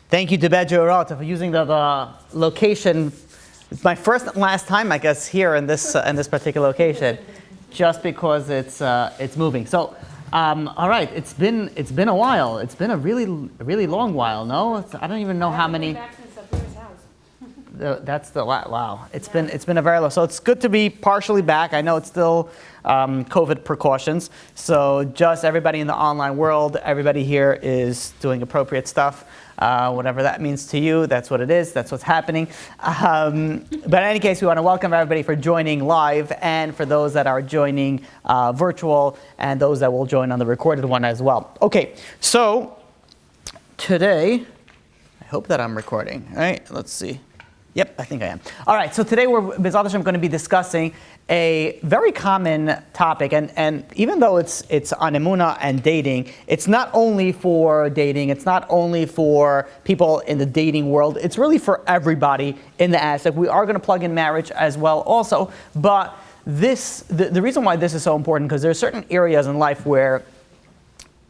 Thank you to Bedjo for using the location. It's my first and last time, I guess, here in this particular location, just because it's moving. So, all right, it's been a while. It's been a really long while. No, I don't even know how many. That's the wow. It's been a very long. So it's good to be partially back. I know it's still COVID precautions. So just everybody in the online world, everybody here is doing appropriate stuff. Whatever that means to you, that's what it is. That's what's happening. But in any case, we want to welcome everybody for joining live, and for those that are joining virtual, and those that will join on the recorded one as well. Okay, so today, I hope that I'm recording. All right, let's see. Yep, I think I am. All right, so today we're going to be discussing a very common topic, and even though it's on Emunah and dating, it's not only for dating, it's not only for people in the dating world, it's really for everybody in the aspect. We are going to plug in marriage as well also, but the reason why this is so important, because there are certain areas in life where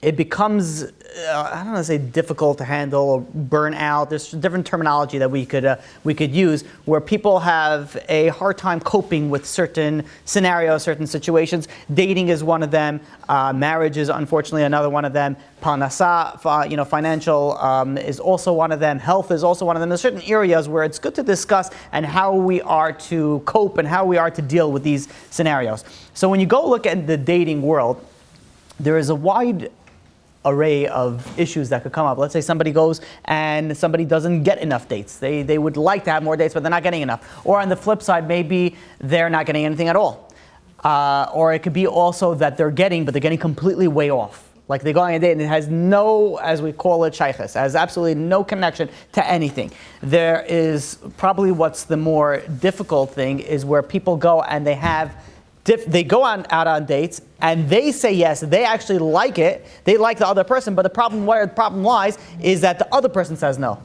it becomes, I don't want to say difficult to handle or burn out. There's different terminology that we could use, where people have a hard time coping with certain scenarios, certain situations. Dating is one of them. Marriage is unfortunately another one of them. Parnasa, financial is also one of them. Health is also one of them. There's certain areas where it's good to discuss and how we are to cope and how we are to deal with these scenarios. So when you go look at the dating world, there is a wide array of issues that could come up. Let's say somebody goes and somebody doesn't get enough dates. They would like to have more dates, but they're not getting enough. Or on the flip side, maybe they're not getting anything at all. Or it could be also that they're getting, but they're getting completely way off. Like they go on a date and it has no, as we call it, shaykhus, has absolutely no connection to anything. There is probably what's the more difficult thing is where people go and they go out on dates and they say yes, they actually like it, they like the other person, but where the problem lies is that the other person says no.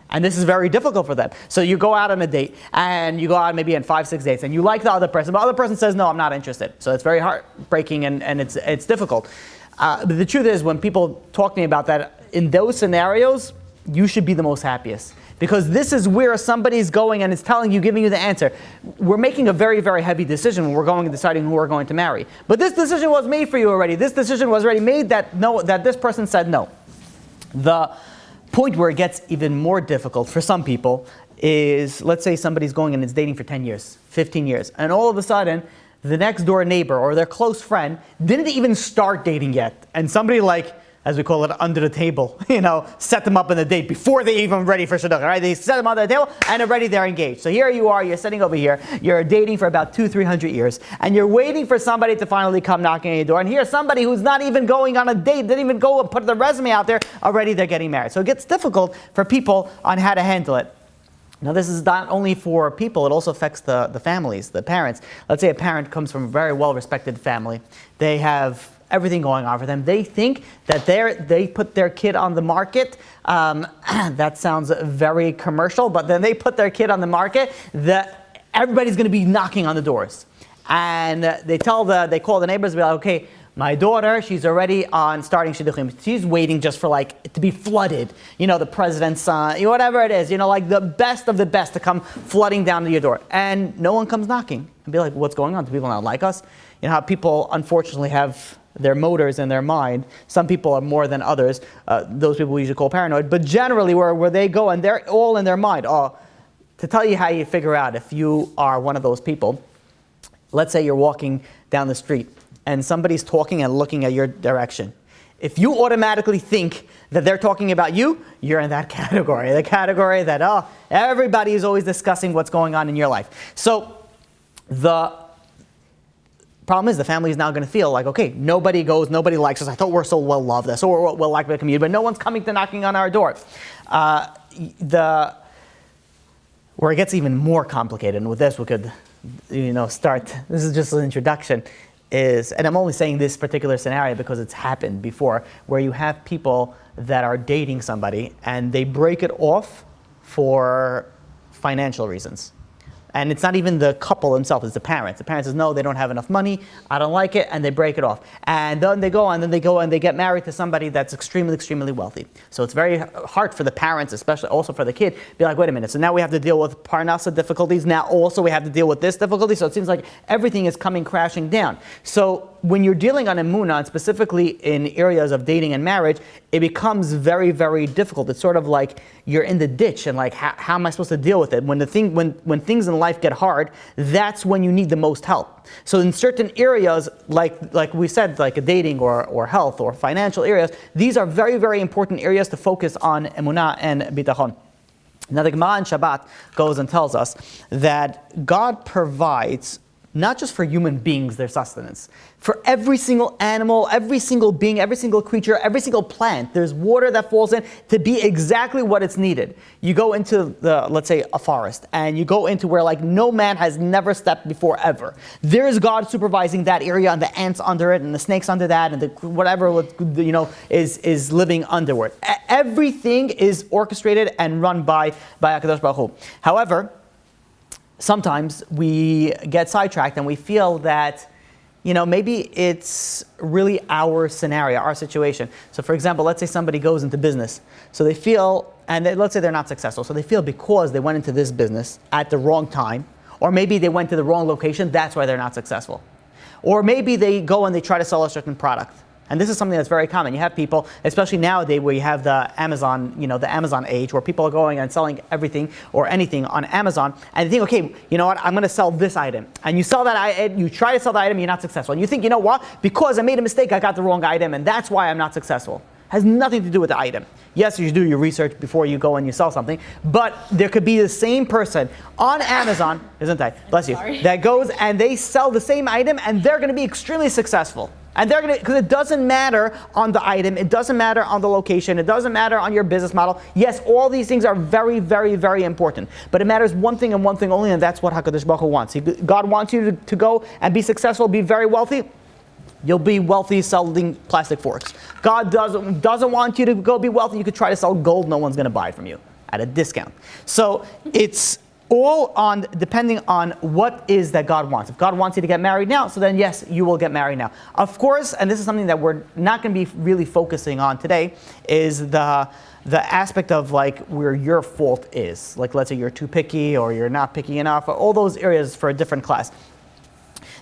And this is very difficult for them. So you go out on a date and you go out maybe on 5-6 dates and you like the other person, but the other person says no, I'm not interested. So it's very heartbreaking and it's difficult. But the truth is, when people talk to me about that, in those scenarios, you should be the most happiest. Because this is where somebody's going and it's giving you the answer. We're making a very, very heavy decision when we're going and deciding who we're going to marry. But this decision was made for you already. This decision was already made that this person said no. The point where it gets even more difficult for some people is, let's say somebody's going and is dating for 10 years, 15 years, and all of a sudden, the next door neighbor or their close friend didn't even start dating yet. And somebody as we call it, under the table, set them up on a date before they even ready for shidduch, right? They set them under the table and already they're engaged. So here you are, you're sitting over here, you're dating for about 200-300 years, and you're waiting for somebody to finally come knocking on your door. And here's somebody who's not even going on a date, didn't even go and put the resume out there, already they're getting married. So it gets difficult for people on how to handle it. Now, this is not only for people, it also affects the families, the parents. Let's say a parent comes from a very well-respected family. They have everything going on for them. They think that they put their kid on the market. That sounds very commercial, but then they put their kid on the market that everybody's going to be knocking on the doors. And they call the neighbors and be like, okay, my daughter, she's already on starting shidduchim. She's waiting just for to be flooded. The president's son, whatever it is, the best of the best to come flooding down to your door. And no one comes knocking. And be like, what's going on? Do people not like us? How people unfortunately have their motors in their mind. Some people are more than others. Those people we usually call paranoid. But generally where they go and they're all in their mind. To tell you how you figure out if you are one of those people, let's say you're walking down the street and somebody's talking and looking at your direction. If you automatically think that they're talking about you, you're in that category. The category that, everybody is always discussing what's going on in your life. So the problem is the family is now going to feel like, okay, nobody goes, nobody likes us. I thought we're so well loved, so we're well liked by the community, but no one's coming to knocking on our door. Where it gets even more complicated, and with this we could, start. This is just an introduction. And I'm only saying this particular scenario because it's happened before, where you have people that are dating somebody and they break it off for financial reasons. And it's not even the couple themselves, it's the parents. The parents says, no, they don't have enough money, I don't like it, and they break it off. And then they go and they get married to somebody that's extremely, extremely wealthy. So it's very hard for the parents, especially also for the kid, be like, wait a minute, so now we have to deal with parnasa difficulties, now also we have to deal with this difficulty, so it seems like everything is coming crashing down. So when you're dealing on Emunah, and specifically in areas of dating and marriage, it becomes very, very difficult. It's sort of like you're in the ditch, and like, how am I supposed to deal with it? When things in life get hard, that's when you need the most help. So in certain areas, like we said, like dating or health or financial areas, these are very, very important areas to focus on Emunah and bitachon. Now the Gemara in Shabbat goes and tells us that God provides not just for human beings their sustenance. For every single animal, every single being, every single creature, every single plant, there's water that falls in to be exactly what it's needed. You go into let's say a forest, and you go into where like no man has never stepped before ever. There's God supervising that area, and the ants under it, and the snakes under that, and the whatever is living underward. Everything is orchestrated and run by HaKadosh Baruch Hu. However, sometimes we get sidetracked and we feel that, maybe it's really our scenario, our situation. So for example, let's say somebody goes into business. So they feel, let's say they're not successful. So they feel because they went into this business at the wrong time, or maybe they went to the wrong location, that's why they're not successful. Or maybe they go and they try to sell a certain product. And this is something that's very common. You have people, especially nowadays where you have the Amazon, the Amazon age, where people are going and selling everything or anything on Amazon, and they think, okay, you know what, I'm going to sell this item. And you sell that item, you try to sell the item, you're not successful. And you think, you know what, because I made a mistake, I got the wrong item, and that's why I'm not successful. Has nothing to do with the item. Yes, you do your research before you go and you sell something, but there could be the same person on Amazon, isn't that? Bless you. That goes and they sell the same item, and they're going to be extremely successful. And they're going to, because it doesn't matter on the item, it doesn't matter on the location, it doesn't matter on your business model. Yes, all these things are very, very, very important. But it matters one thing and one thing only, and that's what HaKadosh Baruch Hu wants. God wants you to go and be successful, be very wealthy. You'll be wealthy selling plastic forks. God doesn't want you to go be wealthy. You could try to sell gold, no one's going to buy it from you at a discount. So it's all on depending on what is that God wants. If God wants you to get married now, so then yes, you will get married now. Of course, and this is something that we're not going to be really focusing on today, is the aspect of like where your fault is. Like let's say you're too picky or you're not picky enough, or all those areas for a different class.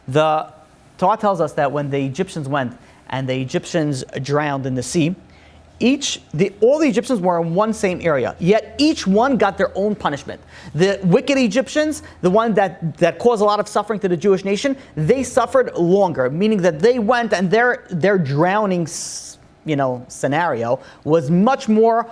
The Torah tells us that when the Egyptians went and the Egyptians drowned in the sea, all the Egyptians were in one same area, yet each one got their own punishment. The wicked Egyptians, the one that caused a lot of suffering to the Jewish nation, they suffered longer, meaning that they went and their drowning, scenario was much more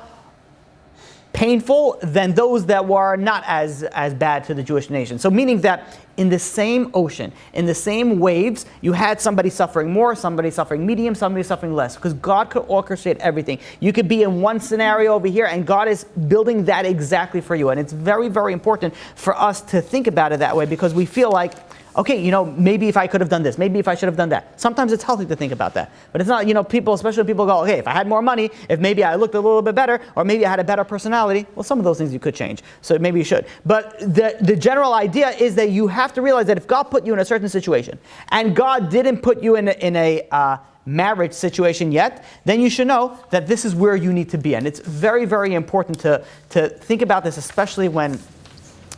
painful than those that were not as bad to the Jewish nation. So meaning that in the same ocean, in the same waves, you had somebody suffering more, somebody suffering medium, somebody suffering less, because God could orchestrate everything. You could be in one scenario over here, and God is building that exactly for you. And it's very, very important for us to think about it that way, because we feel like, okay, maybe if I could have done this, maybe if I should have done that. Sometimes it's healthy to think about that. But it's not, people, especially people go, okay, if I had more money, if maybe I looked a little bit better, or maybe I had a better personality, well, some of those things you could change. So maybe you should. But the general idea is that you have to realize that if God put you in a certain situation, and God didn't put you in a marriage situation yet, then you should know that this is where you need to be. And it's very, very important to think about this, especially when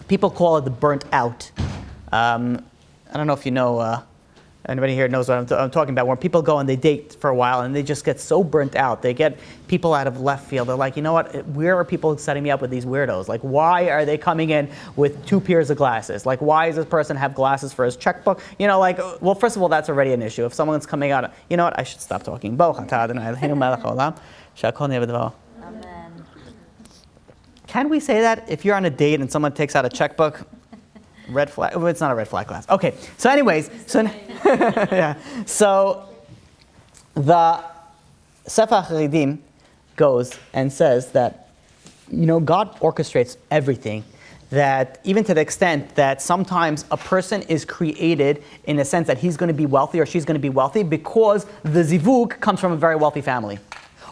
people call it the burnt out. I don't know if anybody here knows what I'm talking about, where people go and they date for a while and they just get so burnt out. They get people out of left field. They're like, you know what, where are people setting me up with these weirdos? Like, why are they coming in with 2 pairs of glasses? Like, why does this person have glasses for his checkbook? Well, first of all, that's already an issue. If someone's coming out, you know what, I should stop talking. Amen. Can we say that if you're on a date and someone takes out a checkbook? Red flag. Well, it's not a red flag class. Okay. So, anyways, yeah. So the Sefer HaCharedim goes and says that God orchestrates everything. That even to the extent that sometimes a person is created in a sense that he's going to be wealthy or she's going to be wealthy because the zivug comes from a very wealthy family.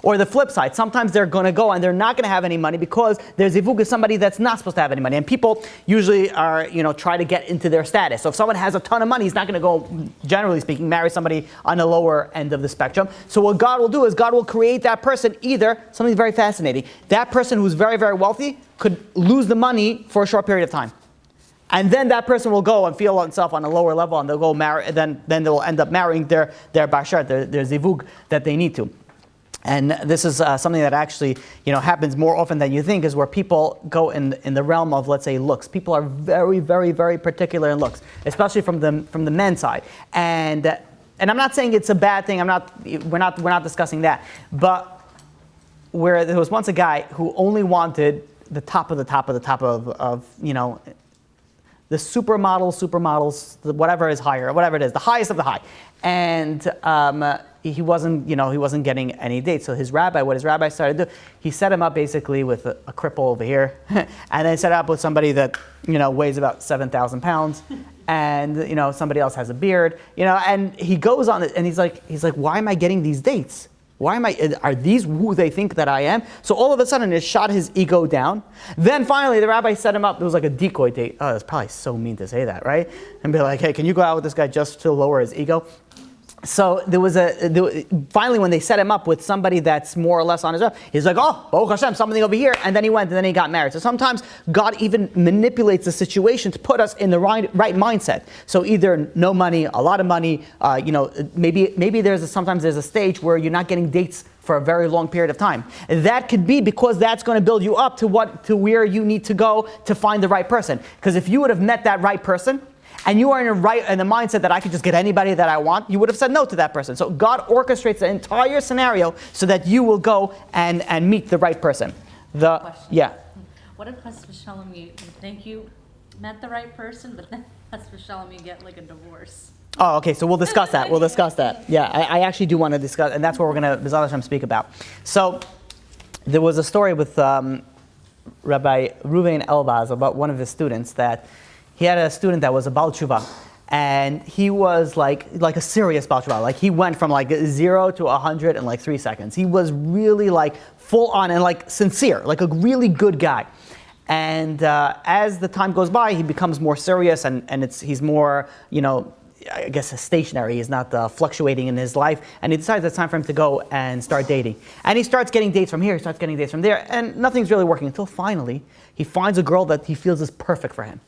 Or the flip side, sometimes they're going to go and they're not going to have any money because there's zivug is somebody that's not supposed to have any money. And people usually are, try to get into their status. So if someone has a ton of money, he's not going to go, generally speaking, marry somebody on the lower end of the spectrum. So what God will do is God will create that person either, something very fascinating, that person who's very, very wealthy could lose the money for a short period of time. And then that person will go and feel himself on a lower level, and they'll go marry. And then they'll end up marrying their bashar, their zivug that they need to. And this is something that actually, happens more often than you think, is where people go in the realm of, let's say, looks. People are very, very, very particular in looks, especially from the men's side. And I'm not saying it's a bad thing. We're not discussing that. But where there was once a guy who only wanted the top of the top of the top of the supermodels, whatever is higher, whatever it is, the highest of the high. And he wasn't getting any dates. So what his rabbi started to do, he set him up basically with a cripple over here, and then set up with somebody that, weighs about 7,000 pounds, and, somebody else has a beard, and he goes on it, and he's like, why am I getting these dates? Are these who they think that I am? So all of a sudden it shot his ego down. Then finally the rabbi set him up. It was like a decoy date. Oh, that's probably so mean to say that, right? And be like, hey, can you go out with this guy just to lower his ego? So finally when they set him up with somebody that's more or less on his own, he's like, oh, Baruch Hashem, something over here. And then he went and then he got married. So sometimes God even manipulates the situation to put us in the right mindset. So either no money, a lot of money, maybe sometimes there's a stage where you're not getting dates for a very long period of time. That could be because that's going to build you up to where you need to go to find the right person. Because if you would have met that right person, and you are in the mindset that I could just get anybody that I want, you would have said no to that person. So God orchestrates the entire scenario so that you will go and meet the right person. Yeah. What if Chas v'Shalom you think you met the right person, but then Chas v'Shalom you get like a divorce? Oh, okay. So we'll discuss that. Yeah, I actually do want to discuss, and that's what we're going to, B'ezras Hashem, speak about. So there was a story with Rabbi Ruvain Elbaz about one of his students that. He had a student that was a Baal Tshuva, and he was like a serious Baal Tshuva. Like he went from 0 to 100 in 3 seconds. He was really full on and sincere, like a really good guy. And as the time goes by, he becomes more serious, and he's more, I guess, stationary. He's not fluctuating in his life. And he decides it's time for him to go and start dating. And he starts getting dates from here, he starts getting dates from there, and nothing's really working until finally he finds a girl that he feels is perfect for him.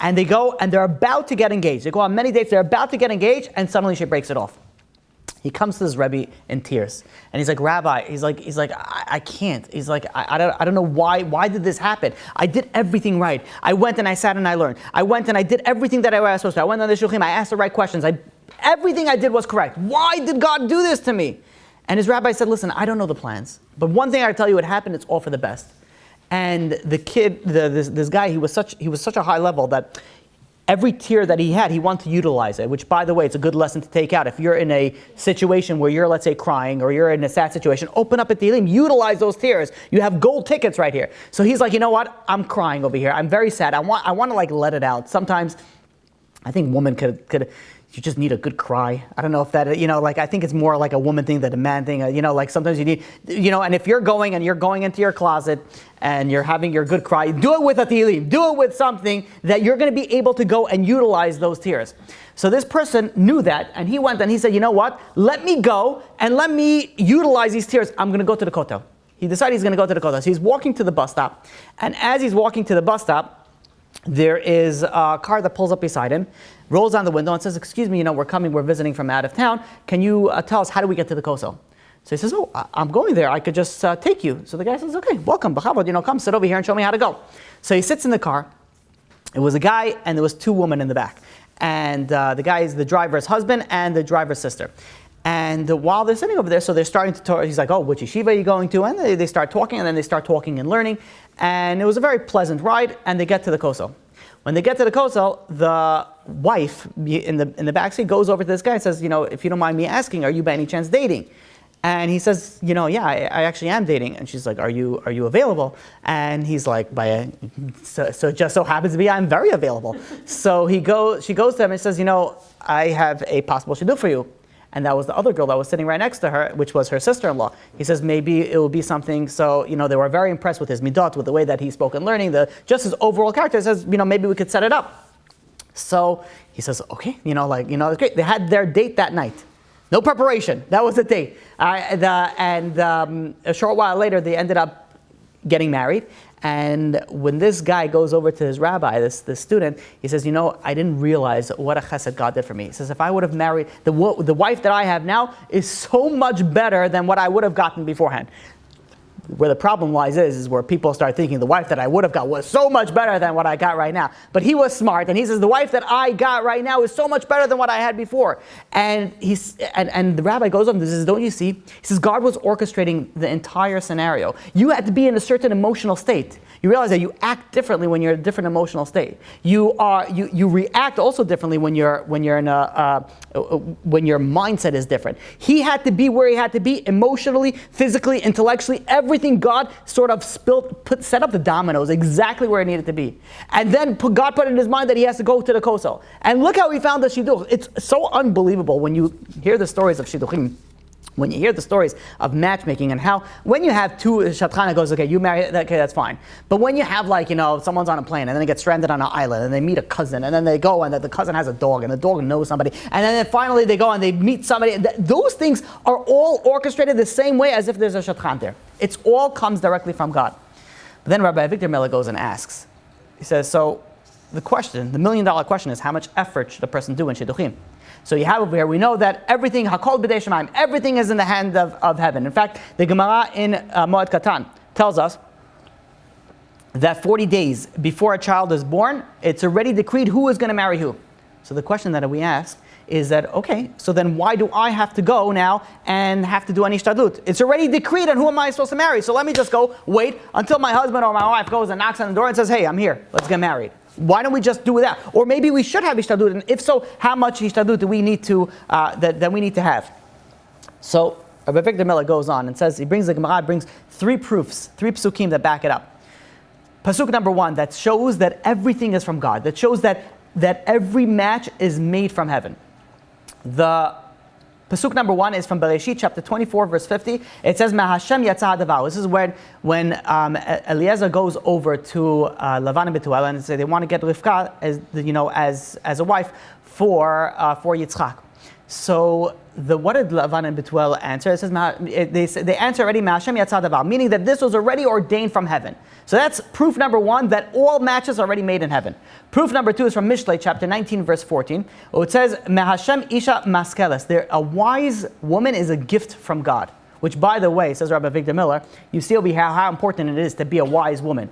And they go and they're about to get engaged. They go on many dates, they're about to get engaged, and suddenly she breaks it off. He comes to his Rebbe in tears. And he's like, Rabbi, he's like, I can't. He's like, I don't know why did this happen? I did everything right. I went and I sat and I learned. I went and I did everything that I was supposed to. I went on the shulchan, I asked the right questions. Everything I did was correct. Why did God do this to me? And his rabbi said, listen, I don't know the plans. But one thing I tell you, it happened, it's all for the best. And the kid, this guy, he was such a high level that every tear that he had, he wanted to utilize it, which, by the way, it's a good lesson to take out. If you're in a situation where you're, let's say, crying, or you're in a sad situation, open up a Tehillim, utilize those tears. You have gold tickets right here. So he's like, you know what? I'm crying over here. I'm very sad. I want to let it out. Sometimes I think women could you just need a good cry. I don't know if that, I think it's more like a woman thing than a man thing. Sometimes you need, and if you're going into your closet and you're having your good cry, do it with a Tehillim. Do it with something that you're going to be able to go and utilize those tears. So this person knew that, and he went and he said, you know what? Let me go and let me utilize these tears. I'm going to go to the kotel. He decided he's going to go to the kotel. So he's walking to the bus stop, and as he's walking to the bus stop, there is a car that pulls up beside him, rolls down the window and says, excuse me, we're visiting from out of town. Can you tell us, how do we get to the Kosel? So he says, oh, I'm going there. I could just take you. So the guy says, okay, welcome. Come sit over here and show me how to go. So he sits in the car. It was a guy and there was two women in the back. And the guy is the driver's husband and the driver's sister. And while they're sitting over there, so they're starting to talk. He's like, oh, which yeshiva are you going to? And they start talking, and then they start talking and learning. And it was a very pleasant ride, and they get to the Kosel. When they get to the Kosel, the wife in the backseat goes over to this guy and says, if you don't mind me asking, are you by any chance dating? And he says, yeah, I actually am dating. And she's like, are you available? And he's like, so it just so happens to be I'm very available. So she goes to him and says, I have a possible shidduch for you. And that was the other girl that was sitting right next to her, which was her sister-in-law. He says maybe it will be something. So they were very impressed with his midot, with the way that he spoke in learning, just his overall character. He says maybe we could set it up. So he says okay, it's great. They had their date that night. No preparation. That was the date. A short while later, they ended up getting married. And when this guy goes over to his rabbi, this student, he says, I didn't realize what a chesed God did for me. He says, if I would have married, the wife that I have now is so much better than what I would have gotten beforehand. Where the problem lies is where people start thinking the wife that I would have got was so much better than what I got right now. But he was smart, and he says the wife that I got right now is so much better than what I had before. And the rabbi goes on and says, don't you see? He says God was orchestrating the entire scenario. You had to be in a certain emotional state. You realize that you act differently when you're in a different emotional state. You react also differently when you're in when your mindset is different. He had to be where he had to be emotionally, physically, intellectually. Everything God sort of set up the dominoes exactly where it needed to be. And then God put in his mind that he has to go to the kosel. And look how he found the shidduch. It's so unbelievable when you hear the stories of shidduchim. When you hear the stories of matchmaking and how when you have two shatchana goes, okay, you marry, okay, that's fine. But when you have someone's on a plane and then they get stranded on an island and they meet a cousin and then they go and the cousin has a dog and the dog knows somebody and then finally they go and they meet somebody. Those things are all orchestrated the same way as if there's a shatchan there. It all comes directly from God. But then Rabbi Victor Miller goes and asks. He says, so the million-dollar question is how much effort should a person do in shidduchim? So you have over here, we know that everything, Hakol B'dei Shemayim, everything is in the hand of heaven. In fact, the Gemara in Moed Katan tells us that 40 days before a child is born, it's already decreed who is going to marry who. So the question that we ask is that, okay, so then why do I have to go now and have to do any shtadlut? It's already decreed on who am I supposed to marry. So let me just go wait until my husband or my wife goes and knocks on the door and says, hey, I'm here, let's get married. Why don't we just do that? Or maybe we should have ishtadlut, and if so, how much ishtadlut do we need to that we need to have? So Rabbi Victor Miller goes on and says the Gemara brings 3 proofs, 3 psukim that back it up. Pasuk number 1 that shows that everything is from God. That shows that every match is made from heaven. The Pasuk number 1 is from Bereshit, chapter 24, verse 50. It says, "Mahashem yatsa hadavar." This is when Eliezer goes over to Lavan and Bethuel and say they want to get Rivka as a wife for Yitzchak. So what did Lavan and Bethuel answer? It says they answer already Mahashem yatsa hadavar, meaning that this was already ordained from heaven. So that's proof number 1 that all matches are already made in heaven. Proof number 2 is from Mishlei, chapter 19, verse 14. It says, Mahashem isha maskeles. A wise woman is a gift from God. Which, by the way, says Rabbi Victor Miller, you see over here how important it is to be a wise woman.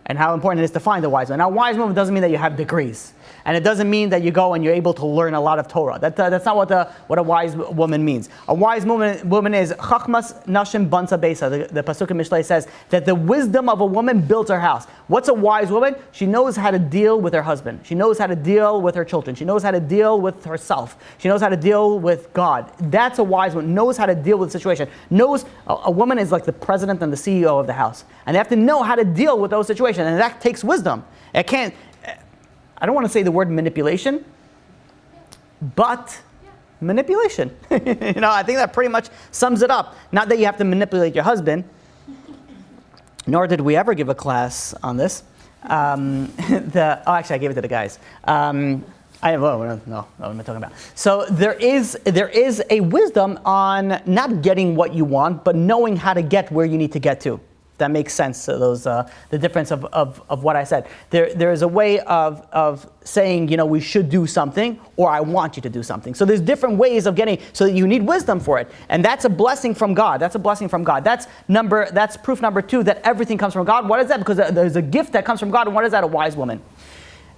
And how important it is to find a wise woman. Now, a wise woman doesn't mean that you have degrees. And it doesn't mean that you go and you're able to learn a lot of Torah. That's not what a wise woman means. A wise woman is Chachmas Nashim Bansa Besa. The Pasuk in Mishlei says that the wisdom of a woman builds her house. What's a wise woman? She knows how to deal with her husband. She knows how to deal with her children. She knows how to deal with herself. She knows how to deal with God. That's a wise woman. Knows how to deal with the situation. Knows a woman is like the president and the CEO of the house. And they have to know how to deal with those situations. And that takes wisdom. I don't want to say the word manipulation, but manipulation. I think that pretty much sums it up. Not that you have to manipulate your husband, nor did we ever give a class on this. Actually, I gave it to the guys. No, what am I talking about? So there is a wisdom on not getting what you want, but knowing how to get where you need to get to. That makes sense. So the difference of what I said. There is a way of saying, we should do something, or I want you to do something. So there's different ways of getting, so that you need wisdom for it. And that's a blessing from God. That's proof number 2 that everything comes from God. What is that? Because there's a gift that comes from God. And what is that? A wise woman.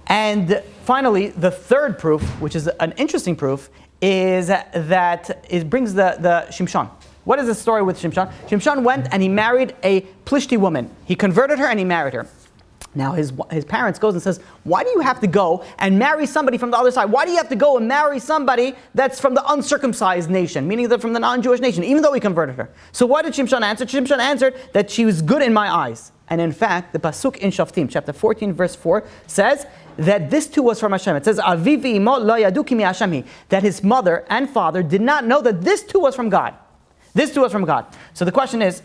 And finally, the third proof, which is an interesting proof, is that it brings the Shimshon. What is the story with Shimshon? Shimshon went and he married a Plishti woman. He converted her and he married her. Now his parents goes and says, why do you have to go and marry somebody from the other side? Why do you have to go and marry somebody that's from the uncircumcised nation, meaning that from the non-Jewish nation, even though he converted her? So what did Shimshon answer? Shimshon answered that she was good in my eyes. And in fact, the pasuk in Shoftim, chapter 14, verse 4, says that this too was from Hashem. It says, Aviv ve'imo lo yadu ki mi Hashem hi, that his mother and father did not know that this too was from God. This too was from God. So the question is,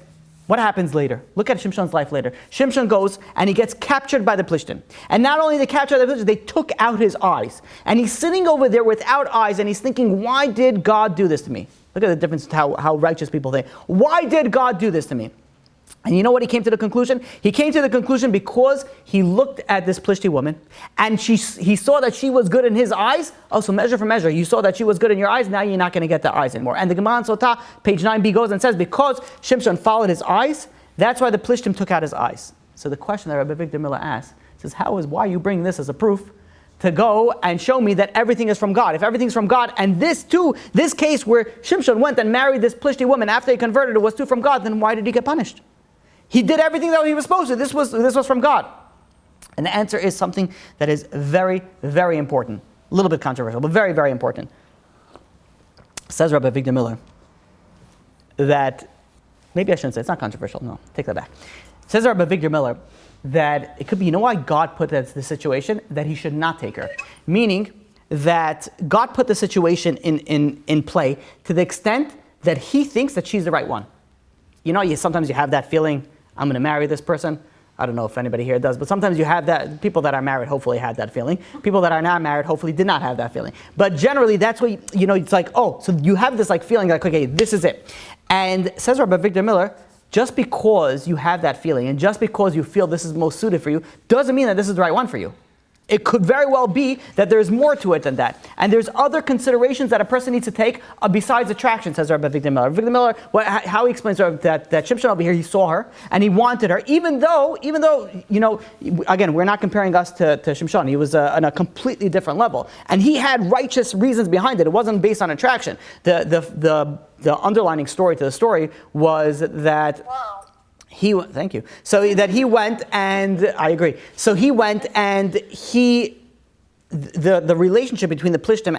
what happens later? Look at Shimshon's life later. Shimshon goes and he gets captured by the Plishtim. And not only they captured the Plishtim, they took out his eyes. And he's sitting over there without eyes and he's thinking, why did God do this to me? Look at the difference in how righteous people think. Why did God do this to me? And you know what he came to the conclusion? He came to the conclusion because he looked at this Plishti woman and he saw that she was good in his eyes. Oh, so measure for measure. You saw that she was good in your eyes, now you're not going to get the eyes anymore. And the Gemara in Sotah, page 9b goes and says, because Shimshon followed his eyes, that's why the Plishtim took out his eyes. So the question that Rabbi Victor Miller asks, says, why are you bringing this as a proof to go and show me that everything is from God? If everything's from God, and this too, this case where Shimshon went and married this Plishti woman after he converted her was too from God, then why did he get punished? He did everything that he was supposed to. This was from God. And the answer is something that is very, very important. A little bit controversial, but very, very important. Says Rabbi Victor Miller that, maybe I shouldn't say, it's not controversial. No, take that back. Says Rabbi Victor Miller that it could be, you know why God put that the situation? That he should not take her. Meaning that God put the situation in play to the extent that he thinks that she's the right one. You know, sometimes you have that feeling, I'm going to marry this person. I don't know if anybody here does, but sometimes you have that. People that are married hopefully had that feeling. People that are not married hopefully did not have that feeling. But generally, that's what, it's like, oh, so you have this like feeling like, okay, this is it. And says Rabbi Victor Miller, just because you have that feeling and just because you feel this is most suited for you, doesn't mean that this is the right one for you. It could very well be that there's more to it than that. And there's other considerations that a person needs to take besides attraction, says Rabbi Victor Miller. Victor Miller, how he explains that Shimshon over here, he saw her and he wanted her, even though, again, we're not comparing us to Shimshon. He was on a completely different level. And he had righteous reasons behind it. It wasn't based on attraction. The underlining story to the story was that... Thank you. So that he went and, I agree. So he went and the relationship between the Plishtim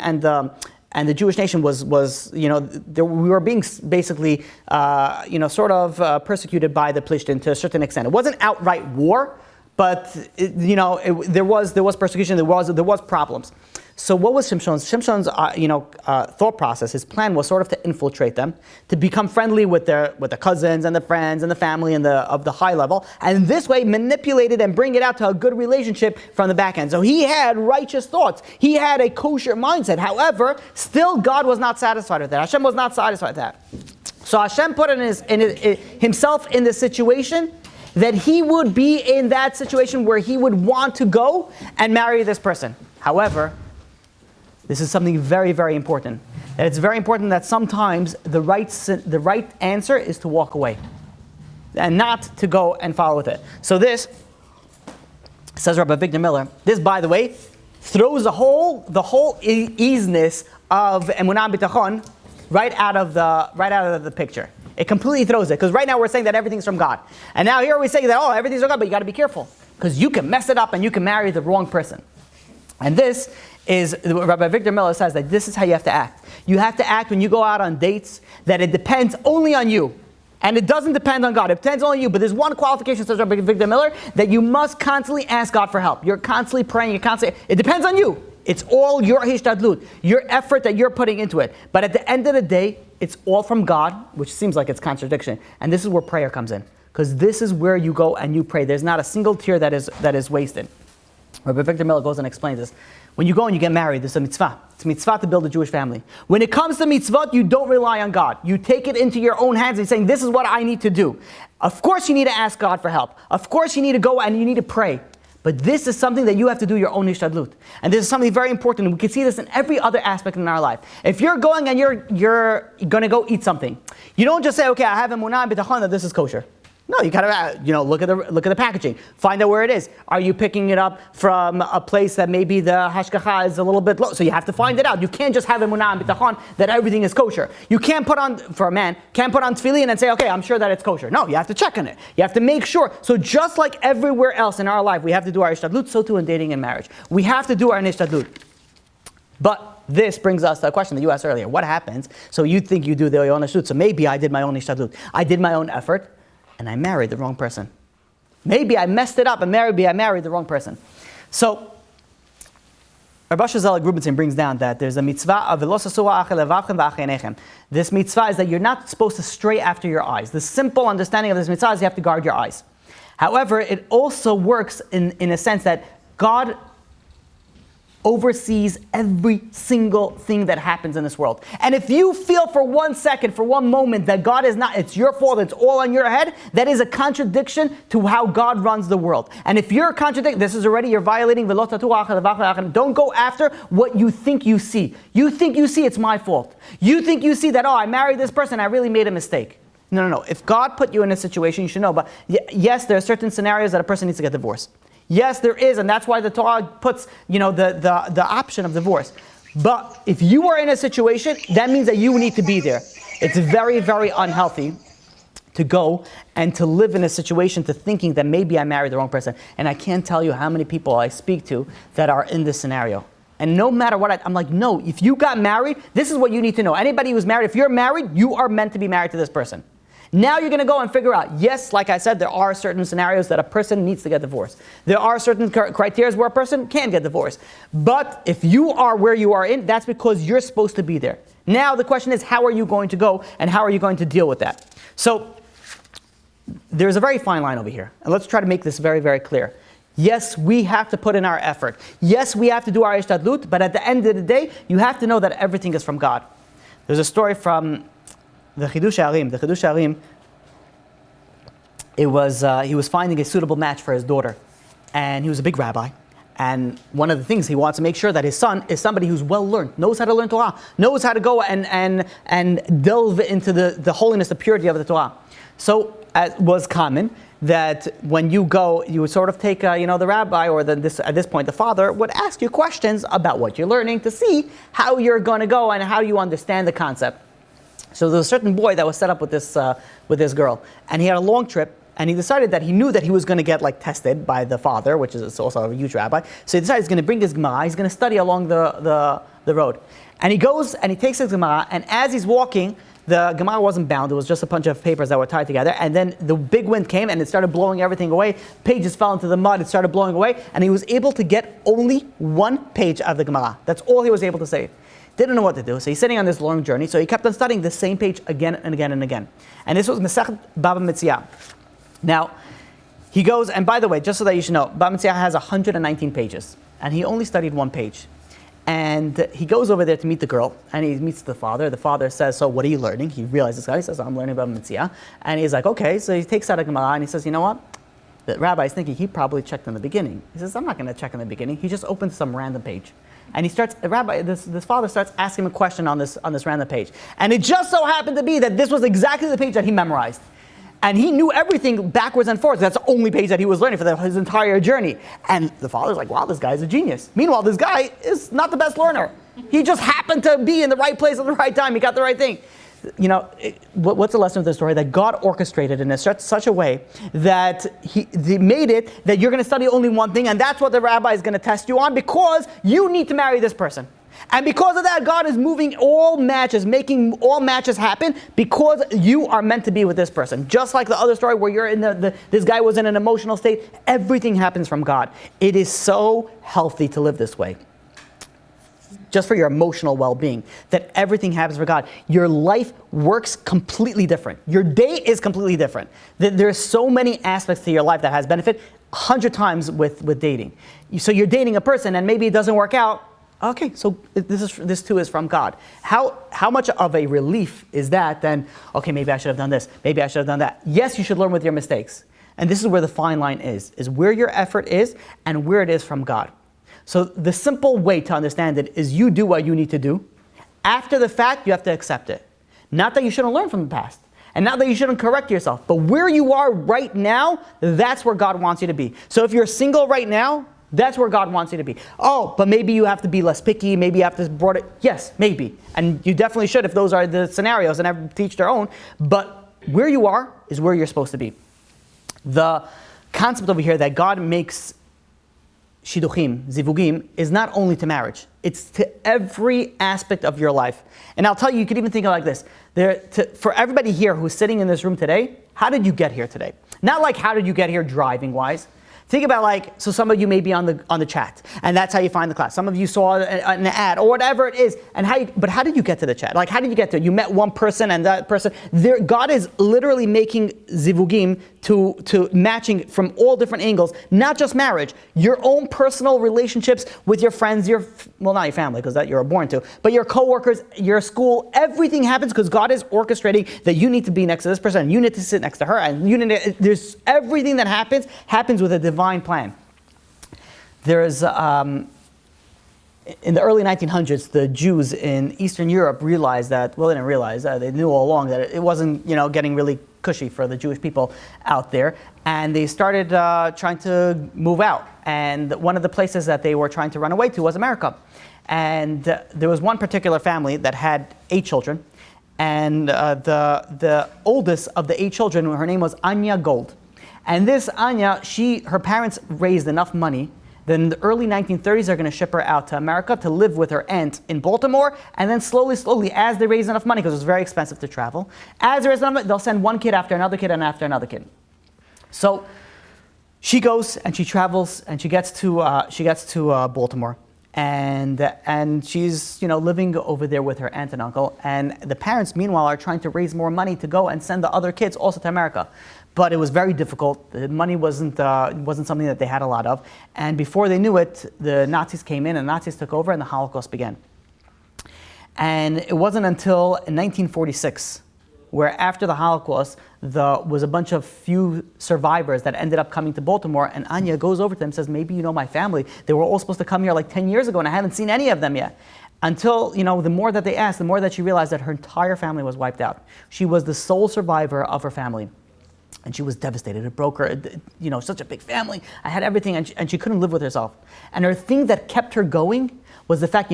and the Jewish nation was we were being basically, persecuted by the Plishtim to a certain extent. It wasn't outright war, but there was persecution. There was problems. So what was Shimshon's thought process? His plan was sort of to infiltrate them, to become friendly with the cousins and the friends and the family and of the high level, and this way manipulate it and bring it out to a good relationship from the back end. So he had righteous thoughts. He had a kosher mindset. However, still God was not satisfied with that. Hashem was not satisfied with that. So Hashem put himself in the situation that he would be in that situation where he would want to go and marry this person. However, this is something very, very important. And it's very important that sometimes the right answer is to walk away and not to go and follow with it. So this, says Rabbi Victor Miller, this, by the way, throws the whole easiness of Emunah B'tachon right out of the picture. It completely throws it, because right now we're saying that everything's from God. And now here we say that, everything's from God, but you got to be careful, because you can mess it up and you can marry the wrong person. And this is, Rabbi Victor Miller says that this is how you have to act. You have to act when you go out on dates that it depends only on you. And it doesn't depend on God. It depends only on you. But there's one qualification, says Rabbi Victor Miller, that you must constantly ask God for help. You're constantly praying. It depends on you. It's all your hishtadlut, your effort that you're putting into it. But at the end of the day, it's all from God, which seems like it's contradiction. And this is where prayer comes in. Because this is where you go and you pray. There's not a single tear that is wasted. Rabbi Victor Miller goes and explains this. When you go and you get married, there's a mitzvah. It's a mitzvah to build a Jewish family. When it comes to mitzvot, you don't rely on God. You take it into your own hands and saying, this is what I need to do. Of course you need to ask God for help. Of course you need to go and you need to pray. But this is something that you have to do your own hishtadlut. And this is something very important. We can see this in every other aspect in our life. If you're going and you're going to go eat something, you don't just say, okay, I have emunah and bitachon that this is kosher. No, you gotta, look at the packaging. Find out where it is. Are you picking it up from a place that maybe the hashgacha is a little bit low? So you have to find it out. You can't just have emunah and bitachon that everything is kosher. You can't put on, for a man, can't put on tefillin and say, okay, I'm sure that it's kosher. No, you have to check on it. You have to make sure. So just like everywhere else in our life, we have to do our ishtadlut, so too in dating and marriage. We have to do our ishtadlut. But this brings us to a question that you asked earlier. What happens? So you think you do the own ishtadlut. So maybe I did my own ishtadlut. I did my own effort. And I married the wrong person. Maybe I messed it up and maybe I married the wrong person. So, Rabbi Shazal Rubinson brings down that there's a mitzvah of this mitzvah is that you're not supposed to stray after your eyes. The simple understanding of this mitzvah is you have to guard your eyes. However, it also works in a sense that God oversees every single thing that happens in this world. And if you feel for 1 second, for one moment, that God is not, it's your fault, it's all on your head, that is a contradiction to how God runs the world. And if you're contradicting, this is already, you're violating, don't go after what you think you see. You think you see it's my fault. You think you see that, I married this person, I really made a mistake. No. If God put you in a situation, you should know. But yes, there are certain scenarios that a person needs to get divorced. Yes, there is, and that's why the Torah puts, the option of divorce. But if you are in a situation, that means that you need to be there. It's very, very unhealthy to go and to live in a situation to thinking that maybe I married the wrong person. And I can't tell you how many people I speak to that are in this scenario. And no matter what, I'm like, no, if you got married, this is what you need to know. Anybody who's married, if you're married, you are meant to be married to this person. Now you're going to go and figure out, yes, like I said, there are certain scenarios that a person needs to get divorced. There are certain criteria where a person can get divorced. But if you are where you are in, that's because you're supposed to be there. Now the question is, how are you going to go and how are you going to deal with that? So there's a very fine line over here. And let's try to make this very, very clear. Yes, we have to put in our effort. Yes, we have to do our ishtadlut, but at the end of the day, you have to know that everything is from God. There's a story from the Chidush Harim. The Chidush Harim, he was finding a suitable match for his daughter. And he was a big rabbi. And one of the things he wants to make sure that his son is somebody who's well learned, knows how to learn Torah, knows how to go and delve into the holiness, the purity of the Torah. So, as was common, that when you go, you would sort of take, the rabbi, or at this point the father, would ask you questions about what you're learning to see how you're going to go and how you understand the concept. So there was a certain boy that was set up with this girl, and he had a long trip, and he decided that he knew that he was going to get tested by the father, which is also a huge rabbi. So he decided he's going to bring his Gemara, he's going to study along the road. And he goes and he takes his Gemara, and as he's walking, the Gemara wasn't bound, it was just a bunch of papers that were tied together, and then the big wind came and it started blowing everything away. Pages fell into the mud, it started blowing away, and he was able to get only one page of the Gemara. That's all he was able to save. Didn't know what to do, so he's sitting on this long journey, so he kept on studying the same page again and again and again. And this was Masechet Baba Metzia. Now, he goes, and by the way, just so that you should know, Baba Metzia has 119 pages, and he only studied one page. And he goes over there to meet the girl, and he meets the father. The father says, so what are you learning? He realizes this guy, he says, I'm learning Baba Metzia. And he's like, okay, so he takes out a Gemara, and he says, you know what? The rabbi's thinking he probably checked in the beginning. He says, I'm not going to check in the beginning. He just opens some random page. And he starts, this father starts asking him a question on this random page. And it just so happened to be that this was exactly the page that he memorized. And he knew everything backwards and forwards. That's the only page that he was learning for his entire journey. And the father's like, wow, this guy's a genius. Meanwhile, this guy is not the best learner. He just happened to be in the right place at the right time. He got the right thing. What's the lesson of the story? That God orchestrated in such a way that he made it that you're going to study only one thing, and that's what the rabbi is going to test you on, because you need to marry this person. And because of that, God is moving all matches, making all matches happen, because you are meant to be with this person. Just like the other story where you're in this guy was in an emotional state, everything happens from God. It is so healthy to live this way. Just for your emotional well-being, that everything happens for God. Your life works completely different. Your day is completely different. There's so many aspects to your life that has benefit, 100 times with dating. So you're dating a person and maybe it doesn't work out. Okay, so this too is from God. How much of a relief is that then, okay, maybe I should have done this, maybe I should have done that. Yes, you should learn with your mistakes. And this is where the fine line is where your effort is and where it is from God. So the simple way to understand it is you do what you need to do. After the fact, you have to accept it. Not that you shouldn't learn from the past. And not that you shouldn't correct yourself, but where you are right now, that's where God wants you to be. So if you're single right now, that's where God wants you to be. Oh, but maybe you have to be less picky, maybe you have to broaden it. Yes, maybe. And you definitely should if those are the scenarios, and everyone teach their own. But where you are is where you're supposed to be. The concept over here that God makes shidduchim, zivugim, is not only to marriage. It's to every aspect of your life. And I'll tell you, you could even think of it like this. For everybody here who's sitting in this room today, how did you get here today? Not like how did you get here driving-wise. Think about so some of you may be on the chat, and that's how you find the class. Some of you saw an ad or whatever it is, but how did you get to the chat? Like, how did you get to it? You met one person, and that person. God is literally making zivugim to matching from all different angles, not just marriage, your own personal relationships with your friends, not your family, because that you're born to, but your coworkers, your school, everything happens because God is orchestrating that you need to be next to this person, and you need to sit next to her, and there's everything that happens with a divine plan. There's in the early 1900s, the Jews in Eastern Europe realized that, well, they didn't realize, they knew all along that it wasn't, getting really cushy for the Jewish people out there, and they started trying to move out. And one of the places that they were trying to run away to was America. And there was one particular family that had 8 children, and the oldest of the 8 children, her name was Anya Gold. And this Anya, her parents raised enough money that in the early 1930s, they're going to ship her out to America to live with her aunt in Baltimore. And then slowly, as they raise enough money, because it was very expensive to travel, as there is enough, they'll send one kid after another kid and after another kid. So she goes and she travels and she gets to Baltimore. And she's living over there with her aunt and uncle. And the parents, meanwhile, are trying to raise more money to go and send the other kids also to America. But it was very difficult. The money wasn't something that they had a lot of. And before they knew it, the Nazis came in and the Nazis took over and the Holocaust began. And it wasn't until 1946, where after the Holocaust, was a bunch of few survivors that ended up coming to Baltimore, and Anya goes over to them and says, maybe you know my family. They were all supposed to come here like 10 years ago and I haven't seen any of them yet. Until, the more that they asked, the more that she realized that her entire family was wiped out. She was the sole survivor of her family. And she was devastated. It broke her, such a big family. I had everything, and she couldn't live with herself. And her thing that kept her going was the fact,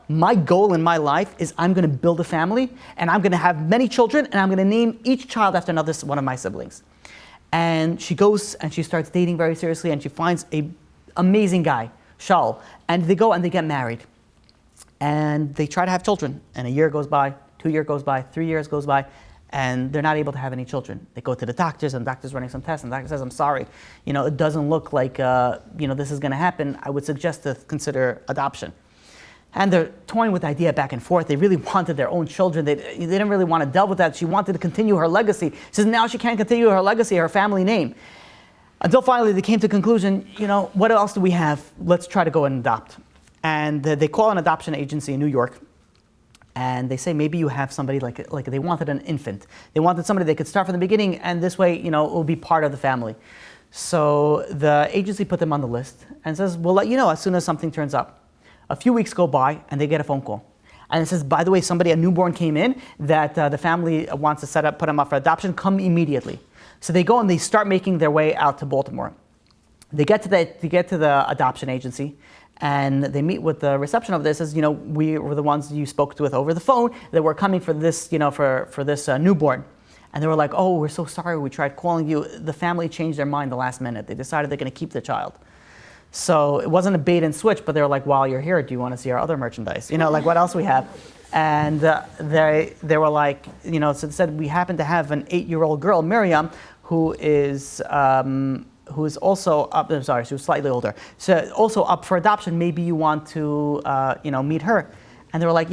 my goal in my life is I'm going to build a family, and I'm going to have many children, and I'm going to name each child after another one of my siblings. And she goes and she starts dating very seriously, and she finds an amazing guy, Shaul. And they go and they get married. And they try to have children. And a year goes by, 2 years goes by, 3 years goes by, and they're not able to have any children. They go to the doctors, and the doctor's running some tests, and the doctor says, I'm sorry, it doesn't look like, this is going to happen. I would suggest to consider adoption. And they're toying with the idea back and forth. They really wanted their own children. They didn't really want to delve with that. She wanted to continue her legacy. She says now she can't continue her legacy, her family name. Until finally they came to the conclusion, what else do we have? Let's try to go and adopt. And they call an adoption agency in New York. And they say, maybe you have somebody like they wanted an infant. They wanted somebody they could start from the beginning, and this way, it will be part of the family. So the agency put them on the list and says, we'll let you know as soon as something turns up. A few weeks go by, and they get a phone call. And it says, by the way, a newborn came in that the family wants to put him up for adoption. Come immediately. So they go and they start making their way out to Baltimore. They get to the adoption agency. And they meet with the reception of this. Says, we were the ones you spoke with over the phone that were coming for this, for this newborn. And they were like, oh, we're so sorry. We tried calling you. The family changed their mind the last minute. They decided they're going to keep the child. So it wasn't a bait and switch, but they were like, while you're here, do you want to see our other merchandise? What else we have? And they were like, so they said, we happen to have an 8-year-old girl, Miriam, who is also up, I'm sorry, she was slightly older. So also up for adoption, maybe you want to, meet her. And they were like,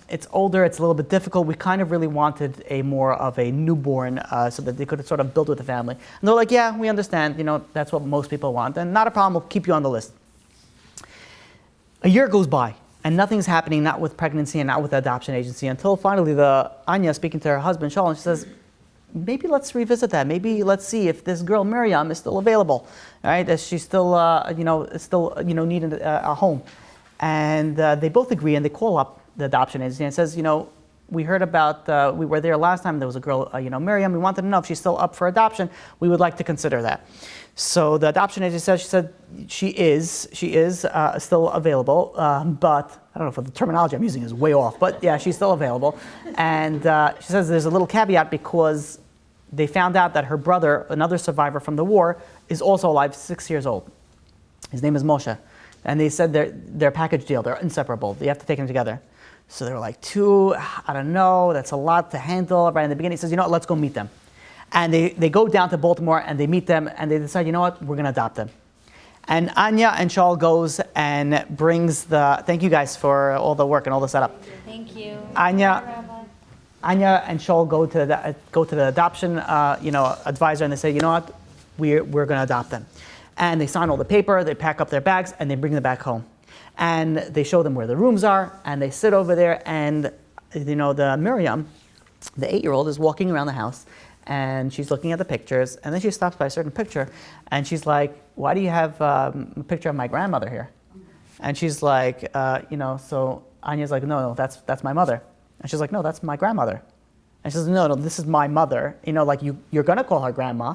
it's older, it's a little bit difficult. We kind of really wanted more of a newborn so that they could sort of build with the family. And they're like, yeah, we understand, that's what most people want. And not a problem, we'll keep you on the list. A year goes by, and nothing's happening, not with pregnancy and not with the adoption agency, until finally Anya speaking to her husband, Shaul, and she says, maybe let's revisit that. Maybe let's see if this girl Miriam is still available, right? Is she still, needing a home? And they both agree, and they call up the adoption agency and says, we heard about, we were there last time, there was a girl, Miriam, we wanted to know if she's still up for adoption. We would like to consider that. So the adoption agency said, she is still available, but I don't know if the terminology I'm using is way off, but yeah, she's still available. And she says there's a little caveat because they found out that her brother, another survivor from the war, is also alive, 6 years old. His name is Moshe. And they said they're a package deal, they're inseparable, you have to take them together. So they were like, 2, I don't know, that's a lot to handle. Right in the beginning, he says, you know what, let's go meet them. And they go down to Baltimore and they meet them and they decide, you know what, we're going to adopt them. And Anya and Shaul goes and brings thank you guys for all the work and all the setup. Thank you. Anya and Shaul go to the adoption advisor and they say, you know what, we're going to adopt them. And they sign all the paper, they pack up their bags and they bring them back home. And they show them where the rooms are and they sit over there and the Miriam, the 8-year-old, is walking around the house and she's looking at the pictures and then she stops by a certain picture and she's like, why do you have a picture of my grandmother here? And she's like, so Anya's like, no, that's my mother. And she's like, no, that's my grandmother. And she says, no, this is my mother. You're going to call her grandma,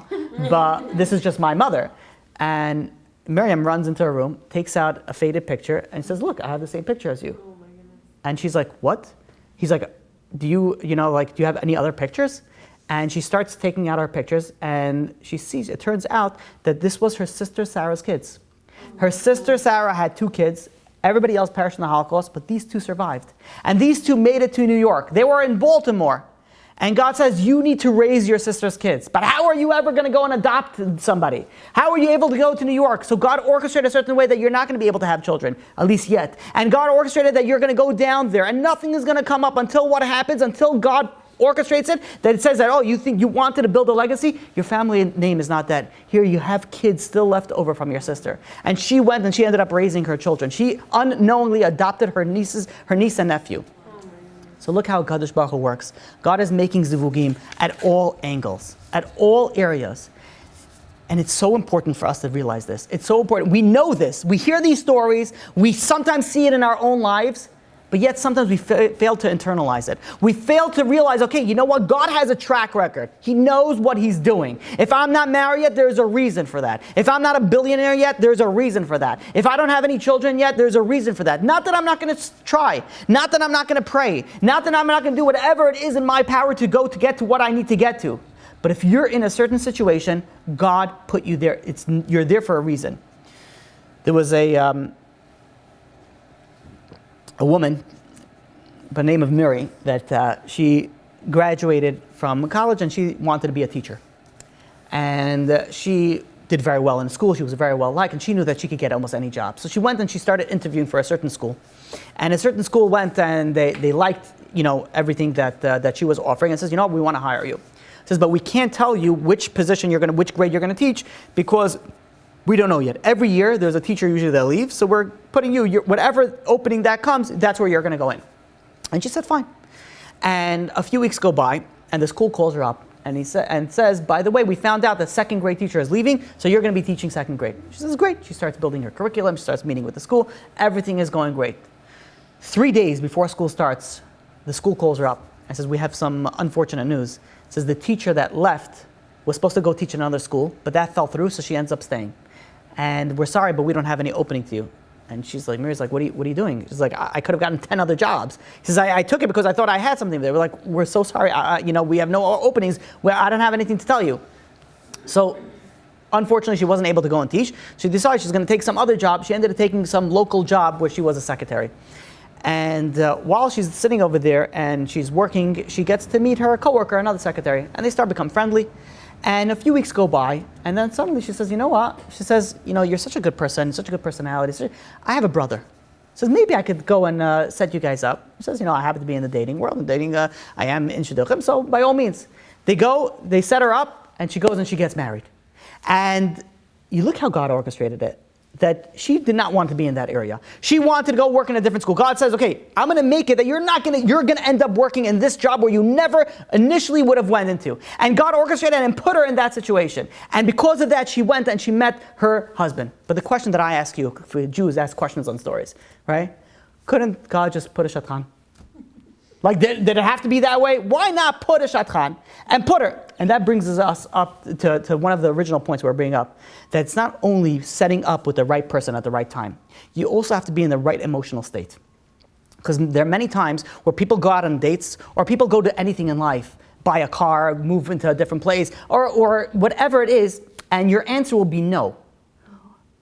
but this is just my mother. And Miriam runs into her room, takes out a faded picture, and says, look, I have the same picture as you. Oh my goodness. And she's like, what? He's like, do you have any other pictures? And she starts taking out her pictures, and she sees, it turns out that this was her sister Sarah's kids. Her sister Sarah had 2 kids. Everybody else perished in the Holocaust, but these 2 survived. And these 2 made it to New York. They were in Baltimore. And God says, you need to raise your sister's kids. But how are you ever going to go and adopt somebody? How are you able to go to New York? So God orchestrated a certain way that you're not going to be able to have children, at least yet. And God orchestrated that you're going to go down there and nothing is going to come up until what happens, until God orchestrates it, that it says that, oh, you think you wanted to build a legacy? Your family name is not that. Here you have kids still left over from your sister. And she went and she ended up raising her children. She unknowingly adopted her niece and nephew. So look how Kadosh Baruch Hu works. God is making zivugim at all angles, at all areas. And it's so important for us to realize this. It's so important. We know this. We hear these stories. We sometimes see it in our own lives. But yet sometimes we fail to internalize it. We fail to realize, okay, you know what? God has a track record. He knows what He's doing. If I'm not married yet, there's a reason for that. If I'm not a billionaire yet, there's a reason for that. If I don't have any children yet, there's a reason for that. Not that I'm not going to try. Not that I'm not going to pray. Not that I'm not going to do whatever it is in my power to get to what I need to get to. But if you're in a certain situation, God put you there. You're there for a reason. There was a woman by the name of Miri that she graduated from college and she wanted to be a teacher. And she did very well in school. She was very well liked and she knew that she could get almost any job. So she went and she started interviewing for a certain school. And a certain school went and they liked everything that she was offering and says, we want to hire you. Says, but we can't tell you which grade you're going to teach because we don't know yet. Every year, there's a teacher usually that leaves, so we're putting whatever opening that comes, that's where you're going to go in. And she said, fine. And a few weeks go by, and the school calls her up, and says, by the way, we found out the 2nd grade teacher is leaving, so you're going to be teaching 2nd grade. She says, great. She starts building her curriculum, she starts meeting with the school, everything is going great. 3 days before school starts, the school calls her up and says, we have some unfortunate news. It says the teacher that left was supposed to go teach in another school, but that fell through, so she ends up staying. And we're sorry, but we don't have any opening to you. And she's like, Miri's like, what are you doing? She's like, I could have gotten 10 other jobs. She says, I took it because I thought I had something there. We're like, we're so sorry. We have no openings where I don't have anything to tell you. So unfortunately, she wasn't able to go and teach. She decided she's going to take some other job. She ended up taking some local job where she was a secretary. And while she's sitting over there and she's working, she gets to meet her coworker, another secretary, and they start to become friendly. And a few weeks go by, and then suddenly she says, you know what? She says, you're such a good person, such a good personality. She says, I have a brother. She says, maybe I could go and set you guys up. She says, I happen to be in the dating world. I am in shidduchim, so by all means. They go, they set her up, and she goes and she gets married. And you look how God orchestrated it. That she did not want to be in that area. She wanted to go work in a different school. God says, okay, I'm going to make it that you're going to end up working in this job where you never initially would have went into. And God orchestrated and put her in that situation. And because of that, she went and she met her husband. But the question that I ask you, for Jews ask questions on stories, right? Couldn't God just put a shatan? Like, did it have to be that way? Why not put a shatchan and put her? And that brings us up to one of the original points we're bringing up. That it's not only setting up with the right person at the right time. You also have to be in the right emotional state. Because there are many times where people go out on dates, or people go to anything in life, buy a car, move into a different place, or whatever it is, and your answer will be no.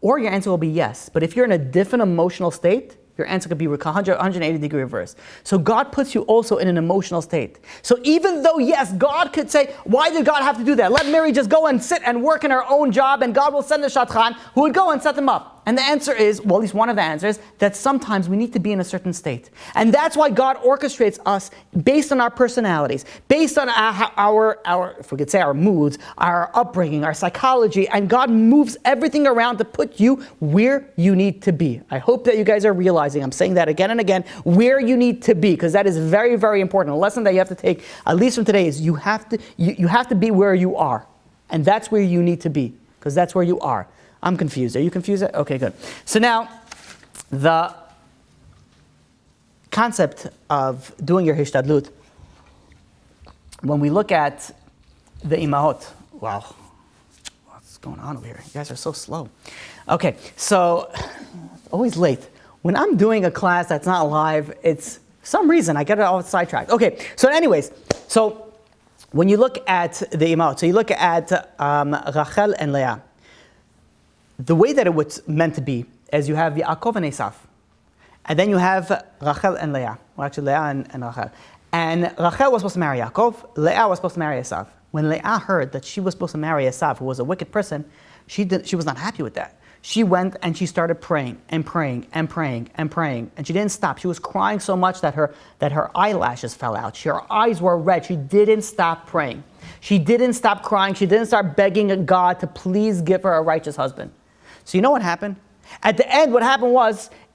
Or your answer will be yes. But if you're in a different emotional state, your answer could be 180 degree reverse. So God puts you also in an emotional state. So even though, yes, God could say, why did God have to do that? Let Mary just go and sit and work in her own job, and God will send a shatchan who would go and set them up. And the answer is, well, at least one of the answers, that sometimes we need to be in a certain state. And that's why God orchestrates us based on our personalities, based on our if we could say our moods, our upbringing, our psychology, and God moves everything around to put you where you need to be. I hope that you guys are realizing, I'm saying that again and again, where you need to be, because that is very, very important. A lesson that you have to take, at least from today, is you have to be where you are. And that's where you need to be, because that's where you are. I'm confused. Are you confused? Okay, good. So now, the concept of doing your hishtadlut, when we look at the imahot, wow, what's going on over here? You guys are so slow. Okay, so, always late. When I'm doing a class that's not live, it's, for some reason, I get it all sidetracked. Okay, so anyways, so when you look at the imahot, so you look at Rachel and Leah, the way that it was meant to be is you have Yaakov and Esav. And then you have Rachel and Leah. Well, actually, Leah and Rachel. And Rachel was supposed to marry Yaakov. Leah was supposed to marry Esav. When Leah heard that she was supposed to marry Esav, who was a wicked person, she was not happy with that. She went and she started praying and praying and praying and praying. And she didn't stop. She was crying so much that her eyelashes fell out. Her eyes were red. She didn't stop praying. She didn't stop crying. She didn't start begging God to please give her a righteous husband. So you know what happened? At the end, what happened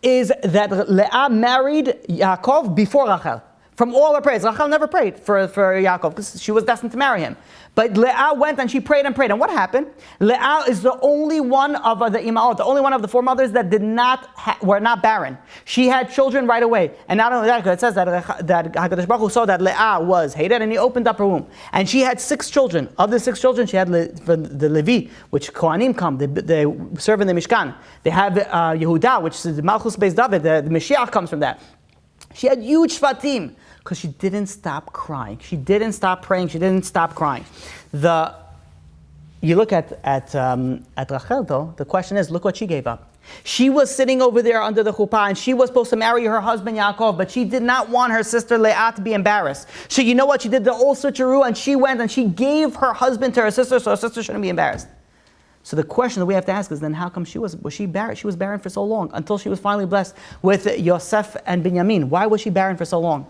is that Leah married Yaakov before Rachel. From all her prayers. Rachel never prayed for Yaakov because she was destined to marry him. But Leah went and she prayed and prayed. And what happened? Leah is the only one of the imahot, the only one of the four mothers that were not barren. She had children right away. And not only that, it says that HaKadosh Baruch Hu saw that Leah was hated and he opened up her womb. And she had 6 children. Of the 6 children, she had the Levi, which Kohanim come, they serve in the Mishkan. They have Yehuda, which is the Malchus Beis David, the Mashiach comes from that. She had huge shvatim because she didn't stop crying. She didn't stop praying. She didn't stop crying. You look at Rachel though. The question is, look what she gave up. She was sitting over there under the chuppah, and she was supposed to marry her husband Yaakov, but she did not want her sister Leah to be embarrassed. So you know what? She did the old switcheroo, and she went and she gave her husband to her sister, so her sister shouldn't be embarrassed. So the question that we have to ask is then how come was she barren? She was barren for so long until she was finally blessed with Yosef and Binyamin. Why was she barren for so long?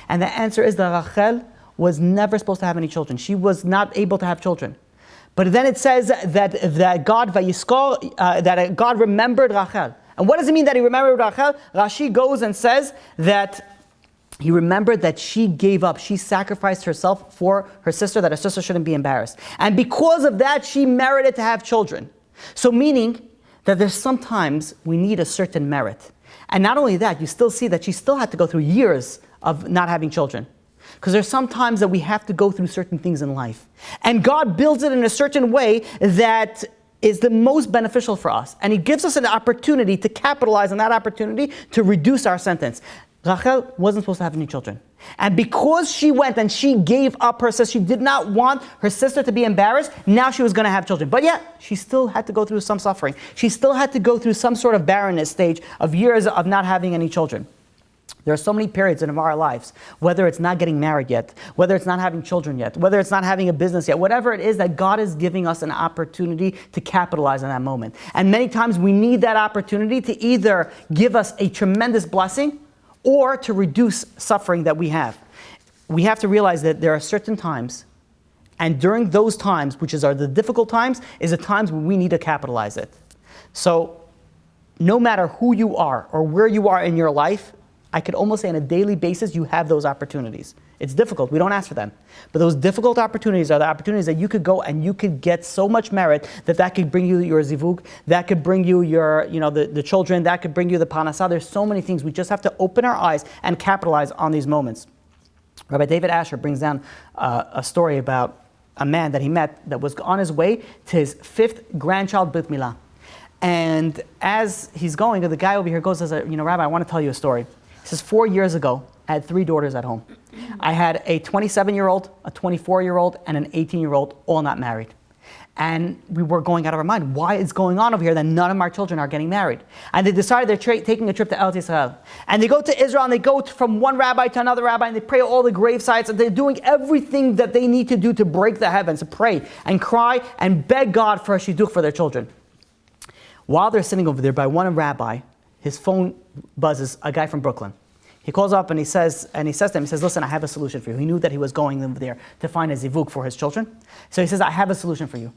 And the answer is that Rachel was never supposed to have any children. She was not able to have children. But then it says that God remembered Rachel. And what does it mean that he remembered Rachel? Rashi goes and says that he remembered that she gave up. She sacrificed herself for her sister, that her sister shouldn't be embarrassed. And because of that, she merited to have children. So meaning that there's sometimes we need a certain merit. And not only that, you still see that she still had to go through years of not having children. Because there's some times that we have to go through certain things in life. And God builds it in a certain way that is the most beneficial for us. And he gives us an opportunity to capitalize on that opportunity to reduce our sentence. Rachel wasn't supposed to have any children. And because she went and she gave up her sister, she did not want her sister to be embarrassed, now she was going to have children. But yet, she still had to go through some suffering. She still had to go through some sort of barrenness stage of years of not having any children. There are so many periods in our lives, whether it's not getting married yet, whether it's not having children yet, whether it's not having a business yet, whatever it is that God is giving us an opportunity to capitalize on that moment. And many times we need that opportunity to either give us a tremendous blessing or to reduce suffering that we have. We have to realize that there are certain times, and during those times, which are the difficult times, is the times when we need to capitalize it. So, no matter who you are or where you are in your life, I could almost say on a daily basis, you have those opportunities. It's difficult, we don't ask for them. But those difficult opportunities are the opportunities that you could go and you could get so much merit that could bring you your zivug, that could bring you your, the children, that could bring you the panasah. There's so many things. We just have to open our eyes and capitalize on these moments. Rabbi David Asher brings down a story about a man that he met that was on his way to his 5th grandchild Brit Milah. And as he's going, the guy over here goes, says, Rabbi, I want to tell you a story. He says, 4 years ago, I had 3 daughters at home. I had a 27-year-old, a 24-year-old, and an 18-year-old, all not married. And we were going out of our mind. Why is going on over here that none of our children are getting married? And they decided they're taking a trip to Eretz Yisrael. And they go to Israel, and they go from one rabbi to another rabbi, and they pray all the grave sites, and they're doing everything that they need to do to break the heavens, to pray and cry and beg God for a shidduch for their children. While they're sitting over there by one rabbi, his phone buzzes, a guy from Brooklyn. He calls up and he says to him, he says, listen, I have a solution for you. He knew that he was going over there to find a zivug for his children. So he says, I have a solution for you.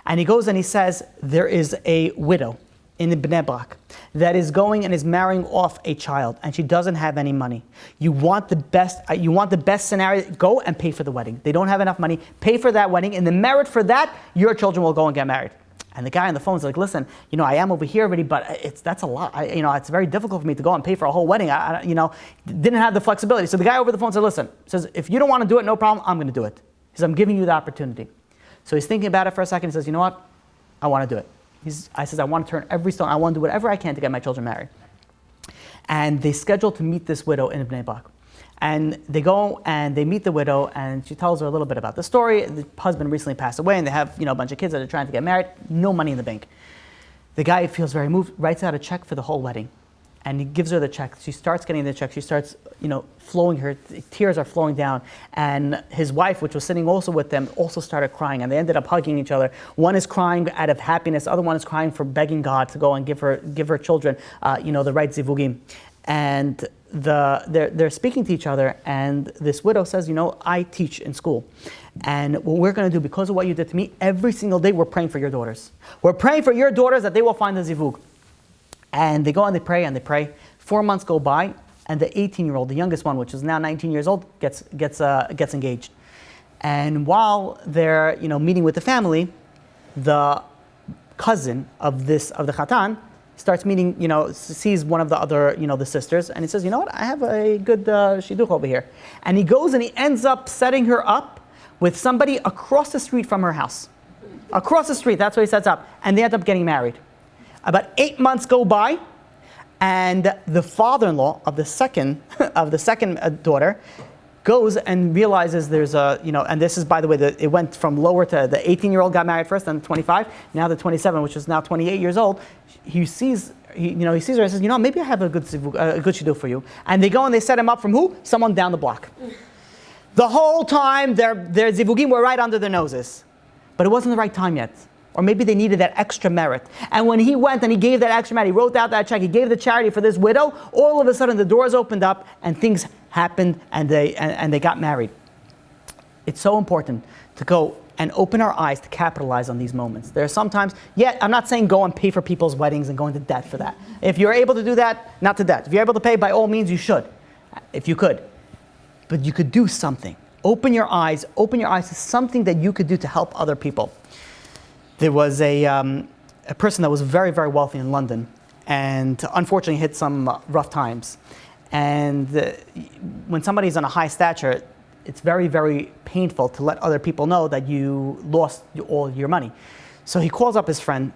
And he goes and he says, there is a widow in Bnei Brak that is going and is marrying off a child, and she doesn't have any money. You want the best scenario, go and pay for the wedding. They don't have enough money, pay for that wedding. In the merit for that, your children will go and get married. And the guy on the phone is like, listen, I am over here already, but that's a lot. It's very difficult for me to go and pay for a whole wedding. I didn't have the flexibility. So the guy over the phone said, listen, says, if you don't want to do it, no problem, I'm going to do it. He says, I'm giving you the opportunity. So he's thinking about it for a second. He says, you know what? I want to do it. I want to turn every stone. I want to do whatever I can to get my children married. And they schedule to meet this widow in Bnei Brak. And they go and they meet the widow, and she tells her a little bit about the story. The husband recently passed away, and they have a bunch of kids that are trying to get married. No money in the bank. The guy feels very moved, writes out a check for the whole wedding, and he gives her the check. She starts getting the check. She starts, flowing. Her tears are flowing down, and his wife, which was sitting also with them, also started crying, and they ended up hugging each other. One is crying out of happiness. The other one is crying for begging God to go and give her children, the right zivugim. And they're speaking to each other, and this widow says, I teach in school. And what we're going to do, because of what you did to me, every single day we're praying for your daughters. We're praying for your daughters that they will find the zivug. And they go and they pray and they pray. 4 months go by, and the 18-year-old, the youngest one, which is now 19 years old, gets engaged. And while they're meeting with the family, the cousin of the Khatan starts meeting, sees one of the other, the sisters, and he says, what, I have a good shidduch over here. And he goes and he ends up setting her up with somebody across the street from her house. Across the street, that's where he sets up. And they end up getting married. About 8 months go by, and the father-in-law of the second daughter goes and realizes there's and this is, by the way, it went from lower to the 18-year-old got married first, then the 25, now the 27, which is now 28 years old. He sees her and says, maybe I have a good shidduch for you. And they go and they set him up from who? Someone down the block. The whole time their zivugim were right under their noses. But it wasn't the right time yet. Or maybe they needed that extra merit. And when he went and he gave that extra merit, he wrote out that check, he gave the charity for this widow, all of a sudden the doors opened up and things happened, and they got married. It's so important to go and open our eyes to capitalize on these moments. There are sometimes, I'm not saying go and pay for people's weddings and go into debt for that. If you're able to do that, not to debt. If you're able to pay, by all means you should, if you could. But you could do something. Open your eyes to something that you could do to help other people. There was a person that was very, very wealthy in London, and unfortunately hit some rough times. And when somebody's on a high stature, it's very, very painful to let other people know that you lost all your money. So he calls up his friend,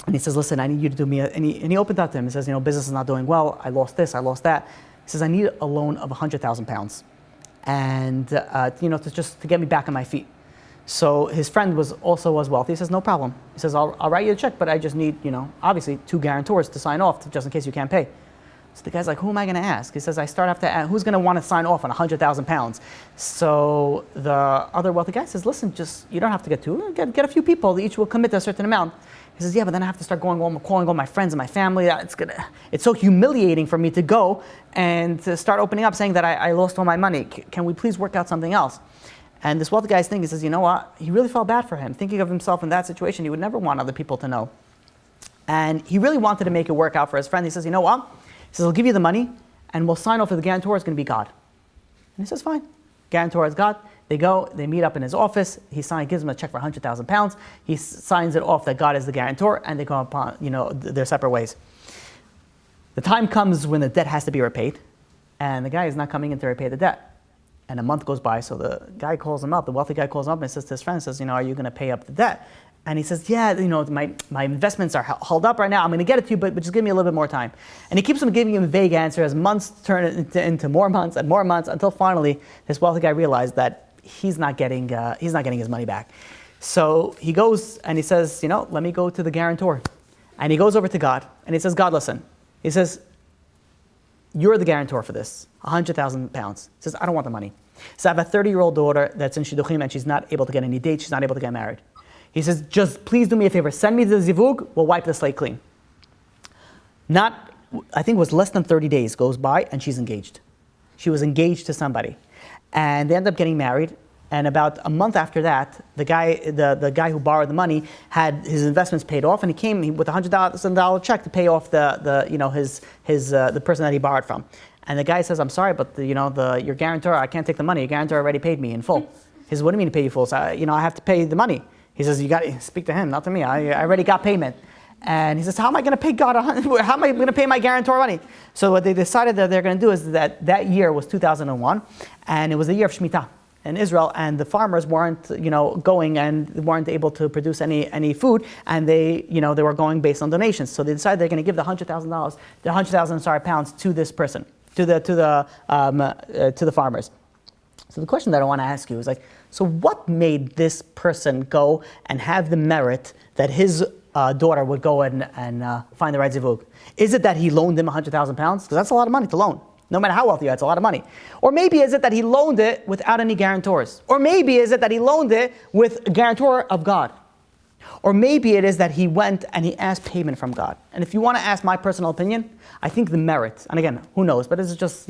and he says, listen, I need you to do me and he opened up to him. He says, business is not doing well. I lost this, I lost that. He says, I need a loan of £100,000. And, to get me back on my feet. So his friend was wealthy. He says, no problem. He says, I'll write you a check, but I just need, obviously 2 guarantors to sign off just in case you can't pay. So the guy's like, who am I going to ask? He says, I start off to ask, who's going to want to sign off on £100,000? So the other wealthy guy says, listen, you don't have to get 2, get a few people. They each will commit to a certain amount. He says, yeah, but then I have to start calling all my friends and my family. It's so humiliating for me to go and to start opening up saying that I lost all my money. Can we please work out something else? And this wealthy guy's thinking, he says, you know what? He really felt bad for him. Thinking of himself in that situation, he would never want other people to know. And he really wanted to make it work out for his friend. He says, you know what? He says, I'll give you the money, and we'll sign off that the guarantor is going to be God. And he says, fine. Guarantor is God. They go, they meet up in his office. He gives him a check for £100,000. He signs it off that God is the guarantor, and they go upon, their separate ways. The time comes when the debt has to be repaid, and the guy is not coming in to repay the debt. And a month goes by, so the guy calls him up, the wealthy guy calls him up and says to his friend, says, are you going to pay up the debt? And he says, yeah, my investments are held up right now. I'm going to get it to you, but just give me a little bit more time. And he keeps on giving him a vague answer as months turn into more months and more months, until finally this wealthy guy realized that he's not getting his money back. So he goes and he says, let me go to the guarantor. And he goes over to God and he says, God, listen. He says, you're the guarantor for this, 100,000 pounds. He says, I don't want the money. So I have a 30-year-old daughter that's in Shidduchim and she's not able to get any dates. She's not able to get married. He says, just please do me a favor. Send me the zivug. We'll wipe the slate clean. I think it was less than 30 days goes by and she's engaged. She was engaged to somebody. And they end up getting married. And about a month after that, the guy who borrowed the money had his investments paid off, and he came with a $100,000 check to pay off the person that he borrowed from. And the guy says, "I'm sorry, but your guarantor, I can't take the money. Your guarantor already paid me in full." He says, "What do you mean to pay you full? So, I have to pay the money." He says, "You got to speak to him, not to me. I already got payment." And he says, "How am I going to pay God? How am I going to pay my guarantor money?" So what they decided that they're going to do is that year was 2001, and it was the year of Shemitah in Israel, and the farmers weren't, going and weren't able to produce any food, and they were going based on donations. So they decided they're going to give the £100,000 to this person, to the farmers. So the question that I want to ask you is so what made this person go and have the merit that his daughter would go and find the right zivug? Is it that he loaned him £100,000? Because that's a lot of money to loan. No matter how wealthy you are, it's a lot of money. Or maybe is it that he loaned it without any guarantors? Or maybe is it that he loaned it with a guarantor of God? Or maybe it is that he went and he asked payment from God. And if you want to ask my personal opinion, I think the merit, and again, who knows, but this is just,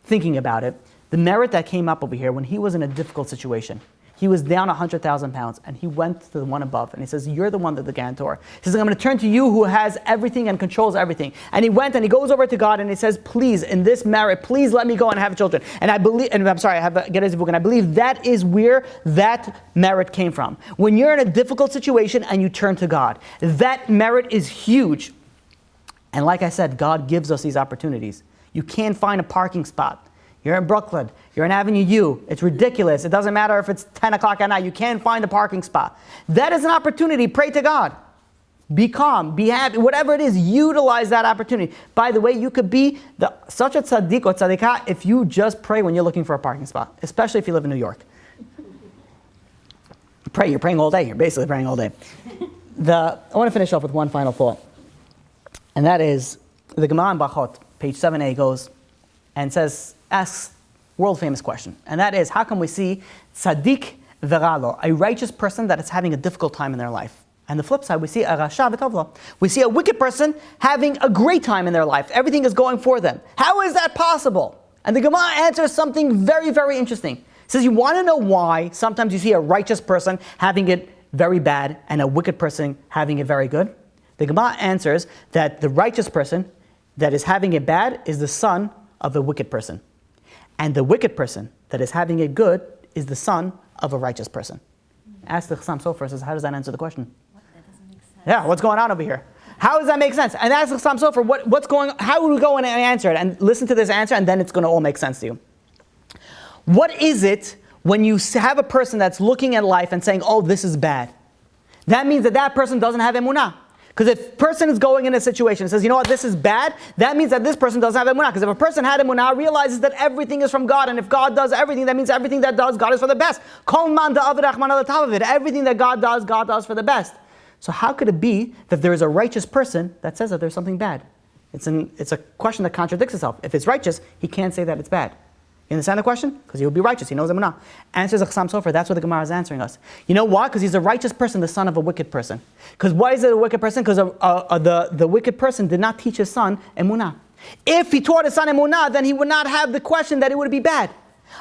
thinking about it, the merit that came up over here when he was in a difficult situation. He was down 100,000 pounds, and he went to the one above, and he says, "You're the one that's the guarantor." He says, "I'm going to turn to you who has everything and controls everything." And he went and he goes over to God, and he says, "Please, in this merit, please let me go and have children." And I believe, and I'm sorry, I have get his book, and I believe that is where that merit came from. When you're in a difficult situation and you turn to God, that merit is huge. And like I said, God gives us these opportunities. You can't find a parking spot. You're in Brooklyn. You're in Avenue U. It's ridiculous. It doesn't matter if it's 10 o'clock at night. You can't find a parking spot. That is an opportunity. Pray to God. Be calm. Be happy. Whatever it is, utilize that opportunity. By the way, you could be such a tzaddik or tzaddikah if you just pray when you're looking for a parking spot, especially if you live in New York. Pray. You're praying all day. You're basically praying all day. I want to finish off with one final thought. And that is, the Gemara in Brachot, page 7a, goes and asks world famous question, and that is, how can we see tzaddik v'ralo, a righteous person that is having a difficult time in their life? And the flip side, we see a rasha v'tovlo. We see a wicked person having a great time in their life. Everything is going for them. How is that possible? And the Gemara answers something very, very interesting. It says, you want to know why sometimes you see a righteous person having it very bad and a wicked person having it very good? The Gemara answers that the righteous person that is having it bad is the son of a wicked person. And the wicked person that is having it good is the son of a righteous person. Ask the Chassam Sofer, says, how does that answer the question? That doesn't make sense. Yeah, what's going on over here? How does that make sense? And ask the Chassam Sofer, what's going on? How would we go and answer it? And listen to this answer, and then it's going to all make sense to you. What is it when you have a person that's looking at life and saying, oh, this is bad? That means that person doesn't have emunah. Because if a person is going in a situation and says, you know what, this is bad, that means that this person doesn't have emunah. Because if a person had emunah, realizes that everything is from God, and if God does everything, that means everything that does, God is for the best. Everything that God does for the best. So how could it be that there is a righteous person that says that there's something bad? It's a question that contradicts itself. If it's righteous, he can't say that it's bad. You understand the question? Because he will be righteous. He knows emunah. Answers the Chassam Sofer. That's what the Gemara is answering us. You know why? Because he's a righteous person, the son of a wicked person. Because why is it a wicked person? Because the wicked person did not teach his son emunah. If he taught his son emunah, then he would not have the question that it would be bad.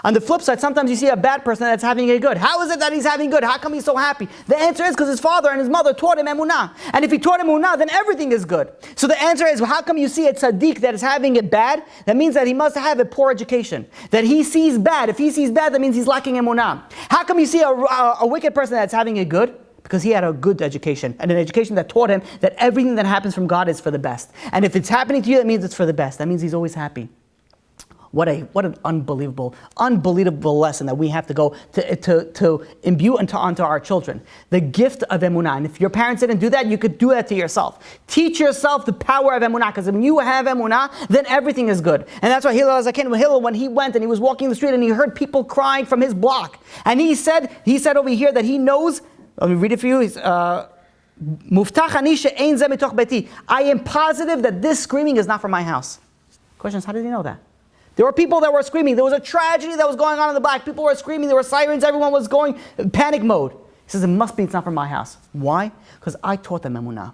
On the flip side, sometimes you see a bad person that's having it good. How is it that he's having good? How come he's so happy? The answer is because his father and his mother taught him emunah. And if he taught him emunah, then everything is good. So the answer is, well, how come you see a tzaddik that is having it bad? That means that he must have a poor education. That he sees bad. If he sees bad, that means he's lacking emunah. How come you see a wicked person that's having it good? Because he had a good education, and an education that taught him that everything that happens from God is for the best. And if it's happening to you, that means it's for the best. That means he's always happy. What an unbelievable lesson that we have to go to imbue onto our children. The gift of Emunah. And if your parents didn't do that, you could do that to yourself. Teach yourself the power of Emunah, because when you have Emunah, then everything is good. And that's why Hillel, when he went and he was walking the street and he heard people crying from his block, and he said over here that he knows. Let me read it for you. Muftach ani she'ein zeh mitoch beti. I am positive that this screaming is not from my house. Question is, how did he know that? There were people that were screaming. There was a tragedy that was going on in the back. People were screaming. There were sirens. Everyone was going panic mode. He says, it's not from my house. Why? Because I taught them Emunah.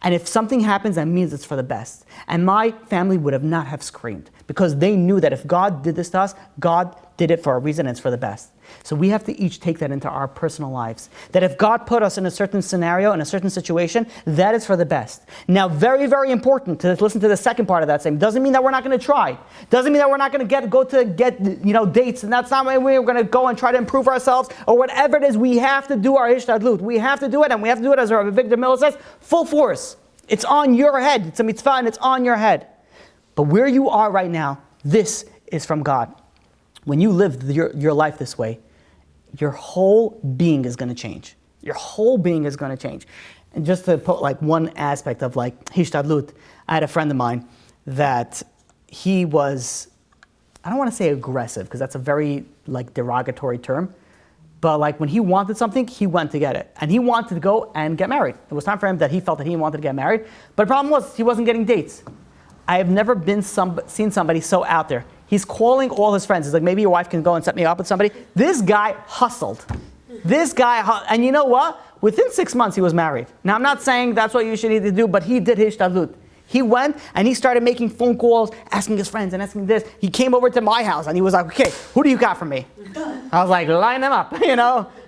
And if something happens, that means it's for the best. And my family would have not have screamed, because they knew that if God did this to us, God did it for a reason and it's for the best. So we have to each take that into our personal lives. That if God put us in a certain scenario, in a certain situation, that is for the best. Now, very, very important to listen to the second part of that statement. Doesn't mean that we're not going to try. Doesn't mean that we're not going to go to get dates, and that's not why we're going to go and try to improve ourselves or whatever it is. We have to do our hishtadlut. We have to do it, and we have to do it, as Rabbi Victor Miller says, full force. It's on your head. It's a mitzvah and it's on your head. But where you are right now, this is from God. When you live your life this way, your whole being is going to change. Your whole being is going to change. And just to put one aspect of hishtadlut, I had a friend of mine that he was, I don't want to say aggressive, because that's a very derogatory term, but when he wanted something, he went to get it. And he wanted to go and get married. It was time for him that he felt that he wanted to get married. But the problem was, he wasn't getting dates. I have never seen somebody so out there. He's calling all his friends. He's like, maybe your wife can go and set me up with somebody. This guy hustled. And you know what? Within 6 months, he was married. Now, I'm not saying that's what you should need to do, but he did hishtadlut. He went and he started making phone calls, asking his friends and asking this. He came over to my house and he was like, okay, who do you got for me? I was like, line them up,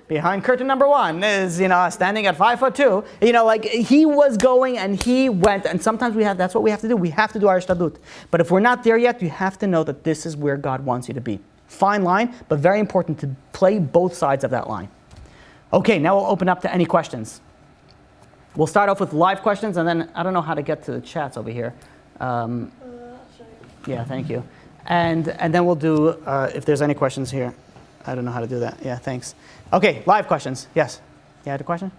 Behind curtain number 1 is, standing at 5'2". He was going and he went. And sometimes that's what we have to do. We have to do our hishtadlut. But if we're not there yet, you have to know that this is where God wants you to be. Fine line, but very important to play both sides of that line. Okay, now we'll open up to any questions. We'll start off with live questions, and then I don't know how to get to the chats over here. I'll show you. Yeah, thank you. And then we'll do, if there's any questions here. I don't know how to do that. Yeah, thanks. Okay, live questions. Yes? You had a question?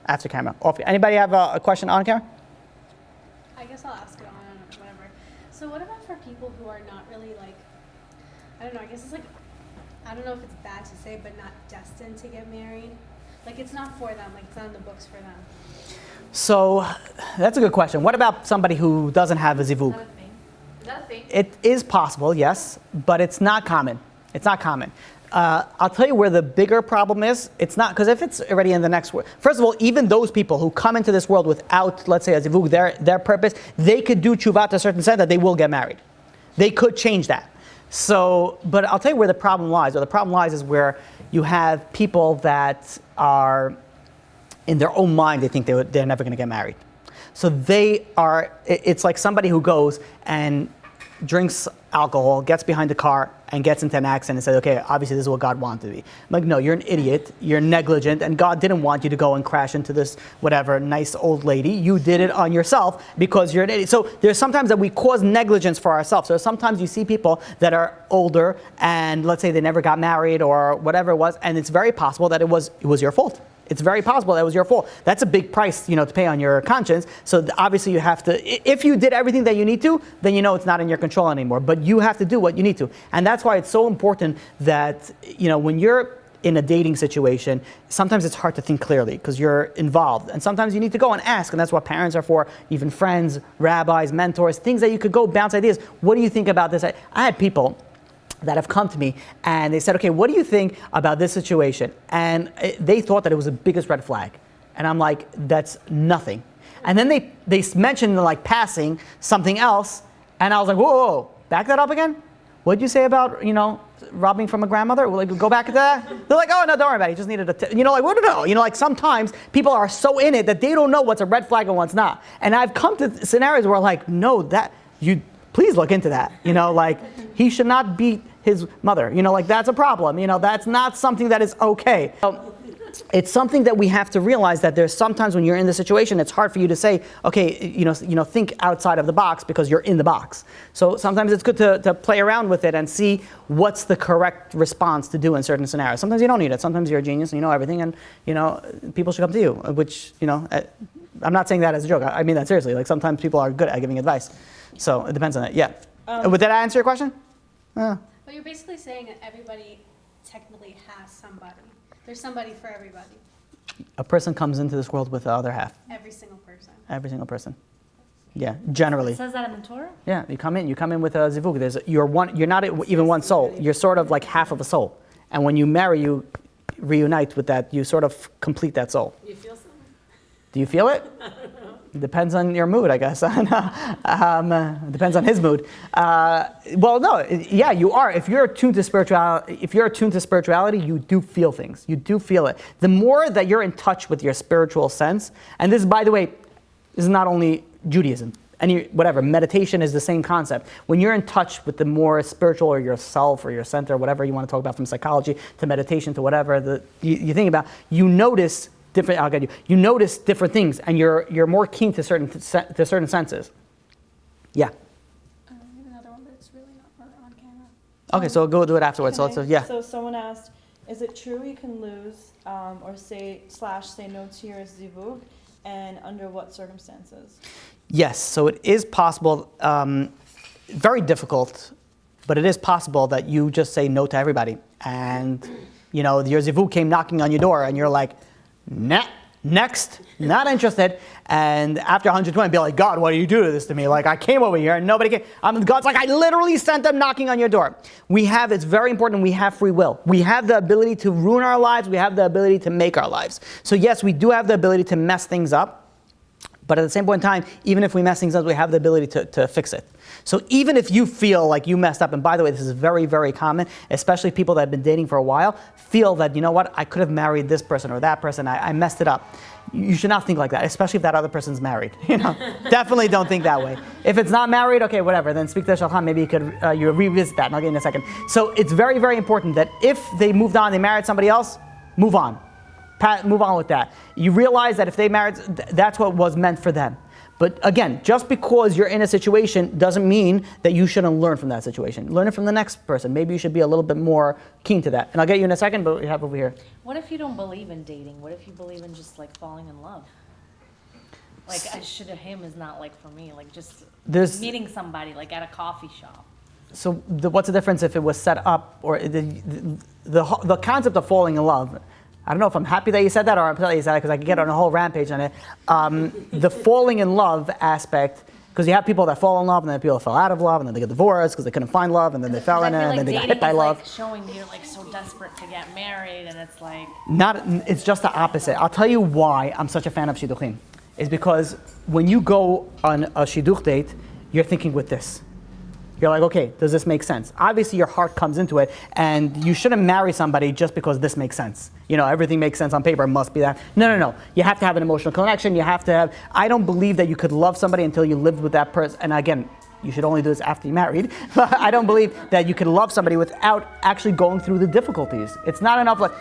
After camera. Off. Anybody have a question on camera? I guess I'll ask it on whatever. So what about for people who are not really I don't know, I guess it's I don't know if it's bad to say, but not destined to get married? It's not for them, it's not in the books for them. So, that's a good question. What about somebody who doesn't have a zivug? Is that a thing? It is possible, yes, but it's not common. It's not common. I'll tell you where the bigger problem is. It's not, because if it's already in the next world, first of all, even those people who come into this world without, let's say, a zivug, their purpose, they could do tshuva to a certain extent that they will get married. They could change that. So, but I'll tell you where the problem lies. Where the problem lies is where you have people that are, in their own mind, they think they're never going to get married. So it's like somebody who goes and drinks alcohol, gets behind the car, and gets into an accident and says, okay, obviously this is what God wanted to be. I'm like, no, you're an idiot, you're negligent, and God didn't want you to go and crash into this, whatever, nice old lady. You did it on yourself because you're an idiot. So there's sometimes that we cause negligence for ourselves. So sometimes you see people that are older, and let's say they never got married or whatever it was, and it's very possible that it was your fault. It's very possible that was your fault. That's a big price, to pay on your conscience. So obviously you have to, if you did everything that you need to, then it's not in your control anymore. But you have to do what you need to. And that's why it's so important that, when you're in a dating situation, sometimes it's hard to think clearly because you're involved. And sometimes you need to go and ask. And that's what parents are for, even friends, rabbis, mentors, things that you could go bounce ideas. What do you think about this? I had people that have come to me and they said, okay, what do you think about this situation? And they thought that it was the biggest red flag. And I'm like, that's nothing. And then they mentioned passing something else. And I was like, whoa, back that up again? What did you say about, robbing from a grandmother? Go back to that? They're like, oh, no, don't worry about it. You just needed what no. Sometimes people are so in it that they don't know what's a red flag and what's not. And I've come to scenarios where no, that please look into that. He should not beat his mother. That's a problem. That's not something that is okay. it's something that we have to realize that there's sometimes when you're in the situation, it's hard for you to say, okay, think outside of the box because you're in the box. So sometimes it's good to play around with it and see what's the correct response to do in certain scenarios. Sometimes you don't need it. Sometimes you're a genius and you know everything, and people should come to you. Which I'm not saying that as a joke. I mean that seriously. Like sometimes people are good at giving advice. So it depends on it. Yeah. Did that answer your question? But you're basically saying that everybody technically has somebody. There's somebody for everybody. A person comes into this world with the other half. Every single person. Every single person. Yeah, generally. It says that in the Torah? Yeah, you come in with a zivug. You're not even one soul. You're sort of like half of a soul. And when you marry, you reunite with that. You sort of complete that soul. You feel something? Do you feel it? It depends on your mood, I guess. Depends on his mood. You are. If you're attuned to spirituality, you do feel things. You do feel it. The more that you're in touch with your spiritual sense, and this, by the way, is not only Judaism. Meditation is the same concept. When you're in touch with the more spiritual or yourself or your center, whatever you want to talk about, from psychology to meditation to whatever you think about, you notice different. You notice different things, and you're more keen to certain senses. Yeah. I have another one, but it's really not on camera. Okay, so we'll go do it afterwards. So someone asked, is it true you can lose or say no to your zivug, and under what circumstances? Yes, so it is possible. Very difficult, but it is possible that you just say no to everybody, and your zivug came knocking on your door, and you're like, nah, next, not interested. And after 120, be like, God, why do you do this to me? Like, I came over here and nobody came. God's like, I literally sent them knocking on your door. It's very important, we have free will. We have the ability to ruin our lives. We have the ability to make our lives. So yes, we do have the ability to mess things up. But at the same point in time, even if we mess things up, we have the ability to fix it. So even if you feel like you messed up, and by the way, this is very, very common, especially people that have been dating for a while, feel that, I could have married this person or that person, I messed it up. You should not think like that, especially if that other person's married. Definitely don't think that way. If it's not married, okay, whatever, then speak to Shalchan, maybe you could you revisit that, and I'll get in a second. So it's very, very important that if they moved on, they married somebody else, move on. Move on with that. You realize that if they married, that's what was meant for them. But again, just because you're in a situation doesn't mean that you shouldn't learn from that situation. Learn it from the next person. Maybe you should be a little bit more keen to that. And I'll get you in a second, but we have over here. What if you don't believe in dating? What if you believe in just like falling in love? Like him is not like for me. Like just meeting somebody like at a coffee shop. So what's the difference if it was set up or the concept of falling in love? I don't know if I'm happy that you said that or I'm upset that you said that because I could get on a whole rampage on it. The falling in love aspect, because you have people that fall in love and then people that fell out of love and then they get divorced because they couldn't find love and then they fell in it and then they got hit by love. Like showing you're like so desperate to get married and it's like... It's just the opposite. I'll tell you why I'm such a fan of shidduchim. Is because when you go on a shidduch date, you're thinking with this. You're like, okay, does this make sense? Obviously, your heart comes into it, and you shouldn't marry somebody just because this makes sense. Everything makes sense on paper, it must be that. No. You have to have an emotional connection. You have to have... I don't believe that you could love somebody until you lived with that person. And again, you should only do this after you're married. But I don't believe that you can love somebody without actually going through the difficulties. It's not enough like...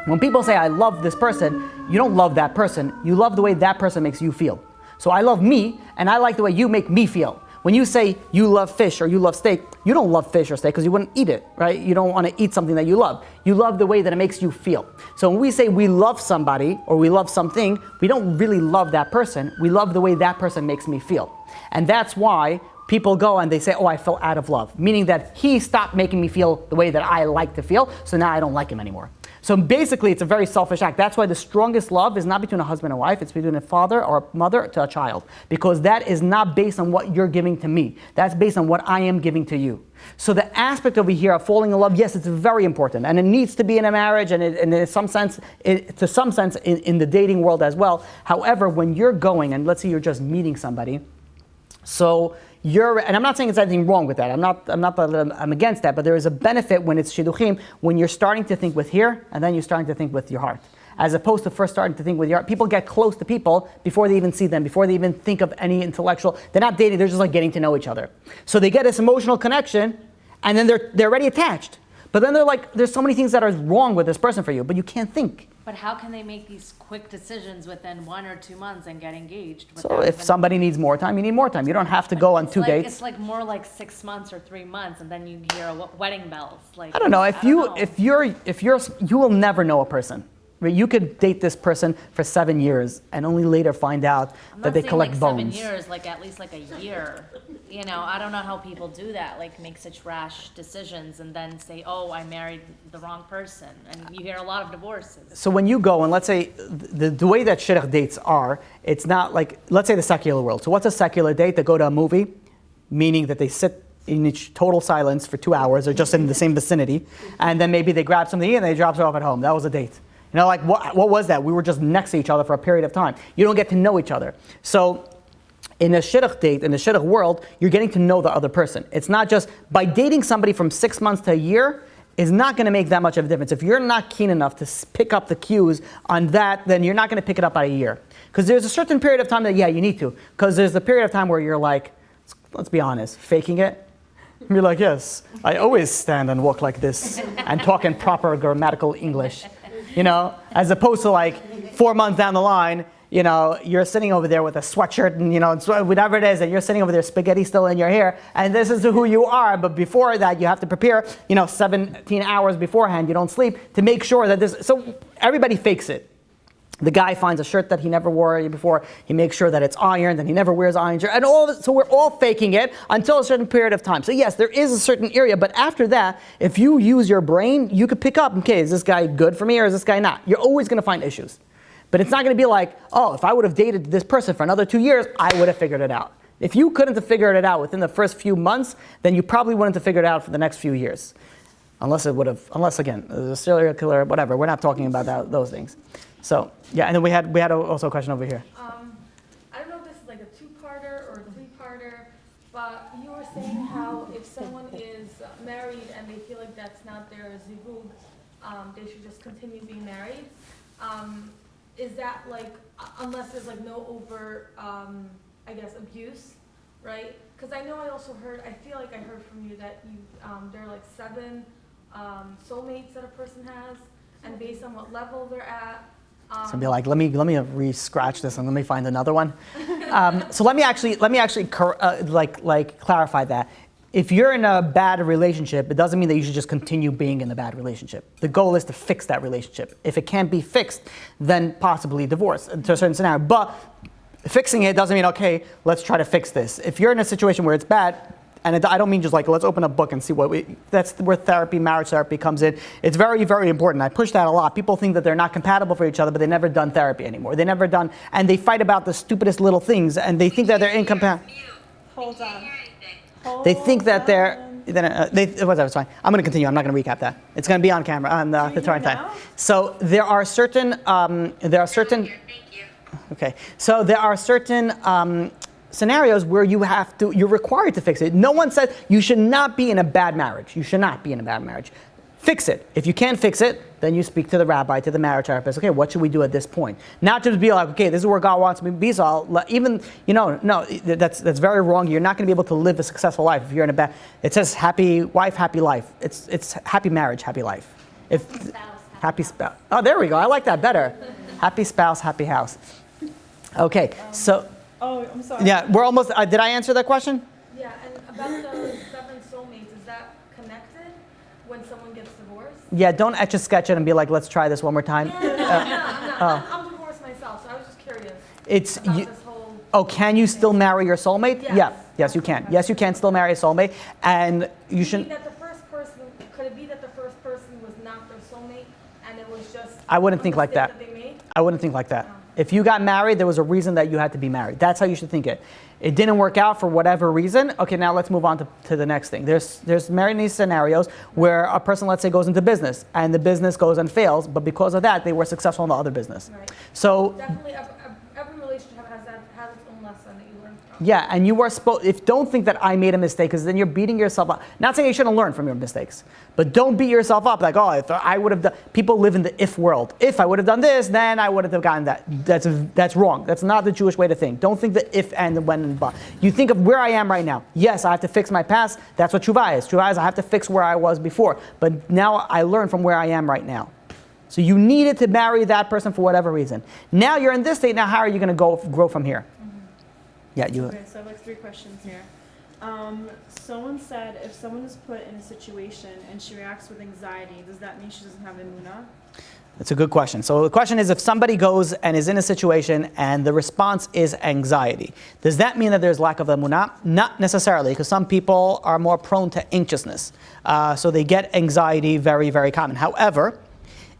When people say, I love this person, you don't love that person. You love the way that person makes you feel. So I love me, and I like the way you make me feel. When you say you love fish or you love steak, you don't love fish or steak because you wouldn't eat it, right? You don't want to eat something that you love. You love the way that it makes you feel. So when we say we love somebody or we love something, we don't really love that person. We love the way that person makes me feel. And that's why people go and they say, oh, I fell out of love. Meaning that he stopped making me feel the way that I like to feel, so now I don't like him anymore. So basically, it's a very selfish act. That's why the strongest love is not between a husband and wife. It's between a father or a mother to a child. Because that is not based on what you're giving to me. That's based on what I am giving to you. So the aspect over here of falling in love, yes, it's very important. And it needs to be in a marriage and in some sense, to some sense in the dating world as well. However, when you're going, and let's say you're just meeting somebody, so and I'm not saying there's anything wrong with that. I'm against that, but there is a benefit when it's shidduchim, when you're starting to think with here, and then you're starting to think with your heart. As opposed to first starting to think with your heart. People get close to people before they even see them, before they even think of any intellectual. They're not dating, they're just like getting to know each other. So they get this emotional connection, and then they're already attached. But then they're like, there's so many things that are wrong with this person for you, but you can't think. But how can they make these quick decisions within 1 or 2 months and get engaged? So if somebody needs more time, you need more time. You don't have to go on two dates. It's like more like 6 months or 3 months, and then you hear wedding bells. Like I don't know. if You will never know a person. Right? You could date this person for 7 years and only later find out that they collect like bones. 7 years, like at least like a year. You know, I don't know how people do that, like make such rash decisions and then say, oh, I married the wrong person. And you hear a lot of divorces. So when you go, and let's say the way that shidduch dates are, it's not like, let's say the secular world. So what's a secular date? They go to a movie, meaning that they sit in each total silence for 2 hours or just in the same vicinity, and then maybe they grab something and they drop it off at home. That was a date. You know, like what was that? We were just next to each other for a period of time. You don't get to know each other. So in a shidduch date, in the shidduch world, you're getting to know the other person. It's not just, by dating somebody from 6 months to a year is not going to make that much of a difference. If you're not keen enough to pick up the cues on that, then you're not going to pick it up by a year. Because there's a certain period of time that, yeah, you need to. Because there's a period of time where you're like, let's be honest, faking it. You're like, yes, I always stand and walk like this and talk in proper grammatical English. You know, as opposed to like 4 months down the line, you know, you're sitting over there with a sweatshirt and, you know, whatever it is, and you're sitting over there, spaghetti still in your hair, and this is who you are. But before that, you have to prepare, 17 hours beforehand, you don't sleep, to make sure that this, so everybody fakes it. The guy finds a shirt that he never wore before, he makes sure that it's ironed, and he never wears iron shirt, and so we're all faking it until a certain period of time. So yes, there is a certain area, but after that, if you use your brain, you could pick up, okay, is this guy good for me or is this guy not? You're always going to find issues. But it's not going to be like, oh, if I would have dated this person for another 2 years, I would have figured it out. If you couldn't have figured it out within the first few months, then you probably wouldn't have figured it out for the next few years. Unless again, there's a serial killer, whatever. We're not talking about those things. So, yeah, and then we had also a question over here. I don't know if this is like a two-parter or a three-parter, but you were saying how if someone is married and they feel like that's not their zivug, they should just continue being married. Is that like, unless there's like no overt, I guess, abuse, right? Because I know I also heard, I feel like I heard from you that there are like 7 soulmates that a person has, and based on what level they're at. So be like, let me re-scratch this and let me find another one. So let me actually clarify that. If you're in a bad relationship, it doesn't mean that you should just continue being in the bad relationship. The goal is to fix that relationship. If it can't be fixed, then possibly divorce to a certain scenario. But fixing it doesn't mean, okay, let's try to fix this. If you're in a situation where it's bad, and I don't mean just like, let's open a book and see that's where marriage therapy comes in. It's very, very important. I push that a lot. People think that they're not compatible for each other, but they've never done therapy anymore. And they fight about the stupidest little things, and they think that they're incompatible. Hold on. They think that whatever, it's fine. I'm going to continue. I'm not going to recap that. It's going to be on camera on the time. So there are certain. Okay. So there are certain scenarios where you're required to fix it. No one says you should not be in a bad marriage. You should not be in a bad marriage. Fix it. If you can't fix it, then you speak to the rabbi, to the marriage therapist. Okay, what should we do at this point? Not just be like, okay, this is where God wants me to be. So no, that's very wrong. You're not going to be able to live a successful life if you're in a bad. It says happy wife, happy life. It's happy marriage, happy life. Happy spouse. Oh, there we go. I like that better. Happy spouse, happy house. Okay, so. Oh, I'm sorry. Yeah, we're almost. Did I answer that question? Yeah, and about the 7 soulmates, is that connected when someone gets divorced? Yeah, don't etch a sketch it and be like, let's try this one more time. No, I'm not. I'm divorced myself, so I was just curious. It's about you, this whole. Oh, can you still marry your soulmate? Yes. Yeah, yes, you can. Yes, you can still marry a soulmate, and you shouldn't. Could it be that the first person was not their soulmate, and it was just? I wouldn't think like that. They made? I wouldn't think like that. If you got married, there was a reason that you had to be married. That's how you should think it. It didn't work out for whatever reason. Okay, now let's move on to the next thing. There's many scenarios where a person, let's say, goes into business, and the business goes and fails, but because of that, they were successful in the other business. Right. So definitely, every relationship has its own lesson that you learn from. yeah, and you are don't think that I made a mistake, because then you're beating yourself up. Not saying you shouldn't learn from your mistakes, but don't beat yourself up like, oh, if I would have done. People live in the if world. If I would have done this, then I would have gotten that. That's wrong. That's not the Jewish way to think. Don't think the if and the when and but. You think of where I am right now. Yes, I have to fix my past. That's what tshuva is. Tshuva is I have to fix where I was before. But now I learn from where I am right now. So you needed to marry that person for whatever reason. Now you're in this state. Now how are you going to grow from here? Yeah, you. Okay, so I have like 3 questions here. Someone said if someone is put in a situation and she reacts with anxiety, does that mean she doesn't have Emunah? That's a good question. So the question is, if somebody goes and is in a situation and the response is anxiety, does that mean that there's lack of emunah? Not necessarily, because some people are more prone to anxiousness. So they get anxiety very, very common. However,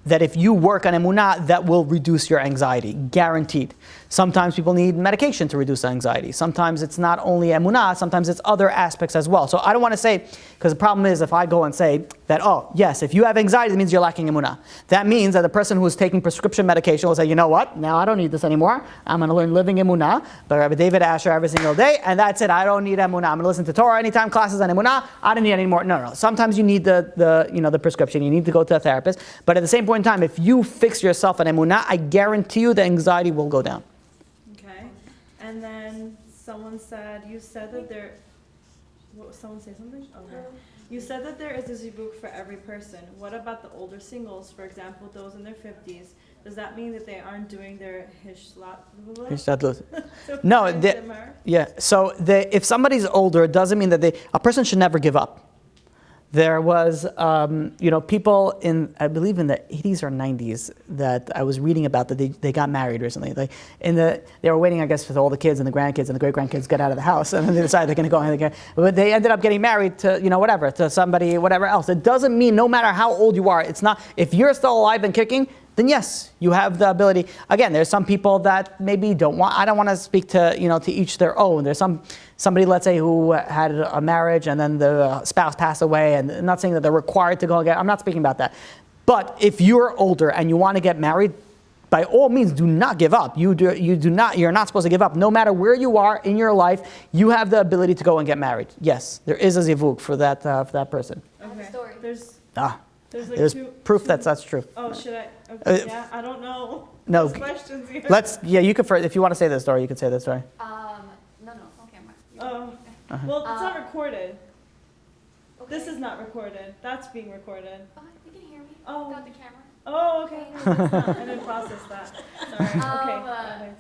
that if you work on emunah, that will reduce your anxiety, guaranteed. Sometimes people need medication to reduce anxiety. Sometimes it's not only emunah, sometimes it's other aspects as well. So I don't want to say, because the problem is if I go and say that, oh, yes, if you have anxiety, it means you're lacking emunah. That means that the person who is taking prescription medication will say, you know what, now I don't need this anymore. I'm going to learn living emunah by Rabbi David Asher every single day, and that's it. I don't need emunah. I'm going to listen to Torah anytime, classes on emunah. I don't need any more. No. Sometimes you need the prescription. You need to go to a therapist. But at the same point in time, if you fix yourself on emunah, I guarantee you the anxiety will go down. And then someone said, you said that there, what, someone say something? Okay. You said that there is a zibuk for every person. What about the older singles, for example, those in their 50s? Does that mean that they aren't doing their Hishtadlut? No, yeah. So if somebody's older, it doesn't mean that a person should never give up. There was, people in, I believe in the 80s or 90s that I was reading about that they got married recently. They were waiting, I guess, for all the kids and the grandkids and the great-grandkids get out of the house, and then they decided they're going to go and but they ended up getting married to, to somebody, whatever else. It doesn't mean no matter how old you are, it's not, if you're still alive and kicking, then yes, you have the ability. Again, there's some people that maybe don't want, I don't want to speak to, to each their own. There's somebody, let's say, who had a marriage and then the spouse passed away, and I'm not saying that they're required to go and get, I'm not speaking about that. But if you're older and you want to get married, by all means, do not give up. You're not supposed to give up. No matter where you are in your life, you have the ability to go and get married. Yes, there is a zivug for that person. Okay. Story. There's proof that that's true. Oh, should I? Okay, yeah, I don't know. No. There's questions here. You can first, if you want to say the story, you can say the story. No, it's on camera. Oh, well, it's not recorded. Okay. This is not recorded. That's being recorded. Oh, you can hear me. Oh. Without the camera. Oh, okay. No, that's not. I didn't process that. Sorry. Okay.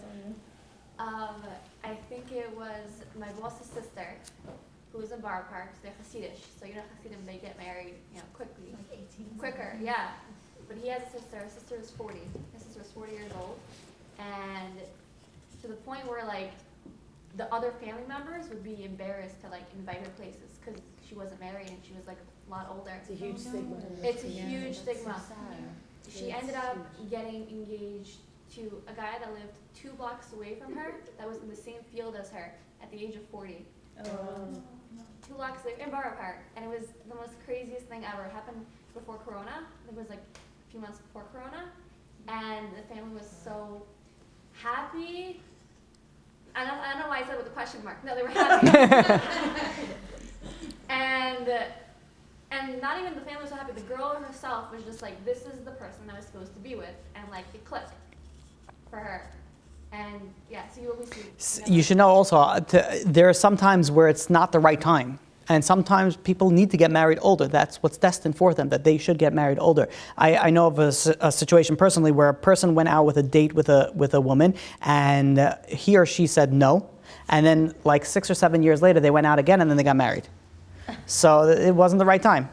I think it was my boss's sister who was in Borough Park. They're Hasidish, so Hasidim, they get married, quickly. Like 18. Quicker, yeah. But he has a sister. His sister is 40. His sister was 40 years old, and to the point where the other family members would be embarrassed to invite her places because she wasn't married and she was a lot older. It's a huge stigma. It's a huge stigma. She ended up getting engaged to a guy that lived 2 blocks away from her that was in the same field as her at the age of 40. 2 blocks away in Borough Park. And it was the most craziest thing ever. It happened before Corona. It was a few months before Corona. And the family was so happy. I don't know why I said it with a question mark. No, they were happy. And not even the family was so happy. The girl herself was just like, this is the person I was supposed to be with. And it clicked for her. And yeah, so you always see. You should know also, there are some times where it's not the right time. And sometimes people need to get married older. That's what's destined for them, that they should get married older. I know of a situation personally where a person went out with a date with a woman, and he or she said no. And then 6 or 7 years later, they went out again, and then they got married. So it wasn't the right time.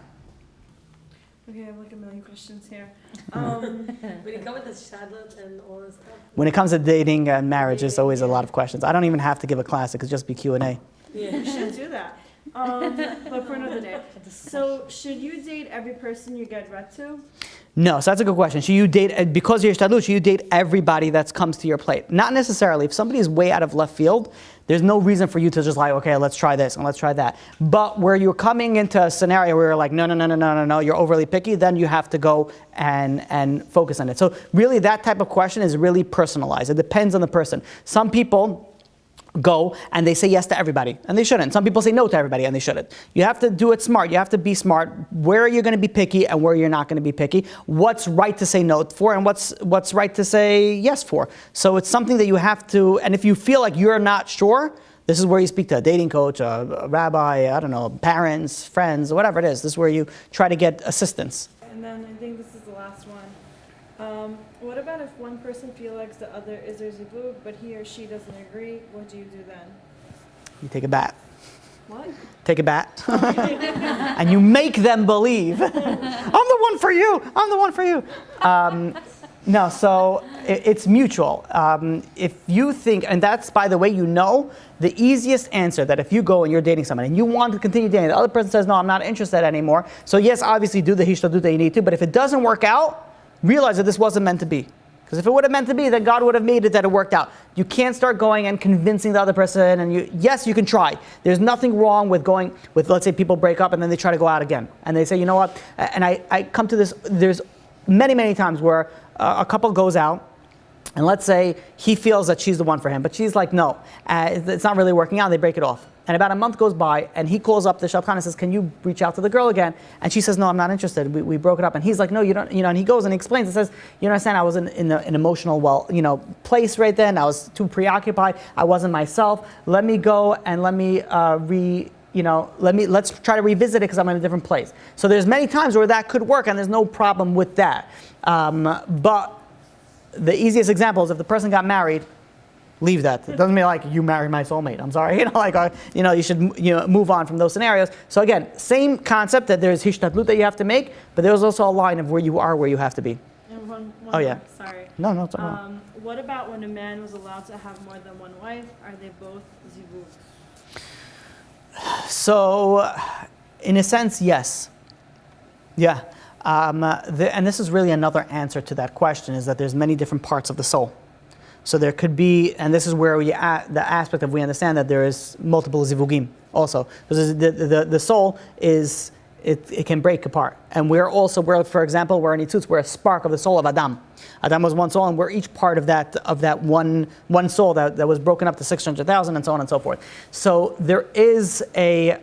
Okay, I have a million questions here. When you come with the shadlet and all this stuff. When it comes to dating and marriage, there's always a lot of questions. I don't even have to give a class. It could just be Q&A. Yeah. You should do that. But for another day. So, should you date every person you get read to? No, so that's a good question. Should you date, because you're shtadlut, should you date everybody that comes to your plate? Not necessarily. If somebody is way out of left field, there's no reason for you to just okay, let's try this and let's try that. But where you're coming into a scenario where you're no, you're overly picky, then you have to go and focus on it. So really that type of question is really personalized. It depends on the person. Some people go and they say yes to everybody, and they shouldn't. Some people say no to everybody, and they shouldn't. You have to do it smart. You have to be smart. Where are you going to be picky and where you're not going to be picky? What's right to say no for and what's right to say yes for? So it's something that you have to, and if you feel like you're not sure, this is where you speak to a dating coach, a rabbi, I don't know, parents, friends, whatever it is. This is where you try to get assistance. And then I think this is the last one. What about if one person feels like the other is their zivug, but he or she doesn't agree? What do you do then? You take a bat. What? Take a bat. And you make them believe, I'm the one for you. I'm the one for you. No, so it's mutual. If you think, and that's, by the way, the easiest answer that if you go and you're dating someone and you want to continue dating, the other person says, no, I'm not interested anymore. So yes, obviously do the hishtadlut that you need to, but if it doesn't work out, realize that this wasn't meant to be. Because if it would have meant to be, then God would have made it that it worked out. You can't start going and convincing the other person, and yes, you can try. There's nothing wrong with going with, let's say people break up and then they try to go out again. And they say, you know what, and I come to this, there's many times where a couple goes out, and let's say he feels that she's the one for him, but she's like, no, it's not really working out, and they break it off. And about a month goes by, and he calls up the shadchan and says, can you reach out to the girl again? And she says, no, I'm not interested. We broke it up. And he's like, no, you don't, and he goes and he explains and says, you understand, I was in an emotional, place right then. I was too preoccupied. I wasn't myself. Let me go and let's try to revisit it because I'm in a different place. So there's many times where that could work, and there's no problem with that. But the easiest example is if the person got married, leave that. It doesn't mean like you marry my soulmate. I'm sorry. You should move on from those scenarios. So again, same concept that there's hishtadlut that you have to make, but there's also a line of where you are, where you have to be. And one Oh, yeah. more, sorry. No, it's all right. What about when a man was allowed to have more than one wife? Are they both zivug? So, in a sense, yes. Yeah. And this is really another answer to that question, is that there's many different parts of the soul. So there could be, and this is where the aspect of we understand that there is multiple zivugim also. Because the soul is, it can break apart. And for example, we're nitzutz, we're a spark of the soul of Adam. Adam was one soul, and we're each part of that one soul that was broken up to 600,000, and so on and so forth. So there is an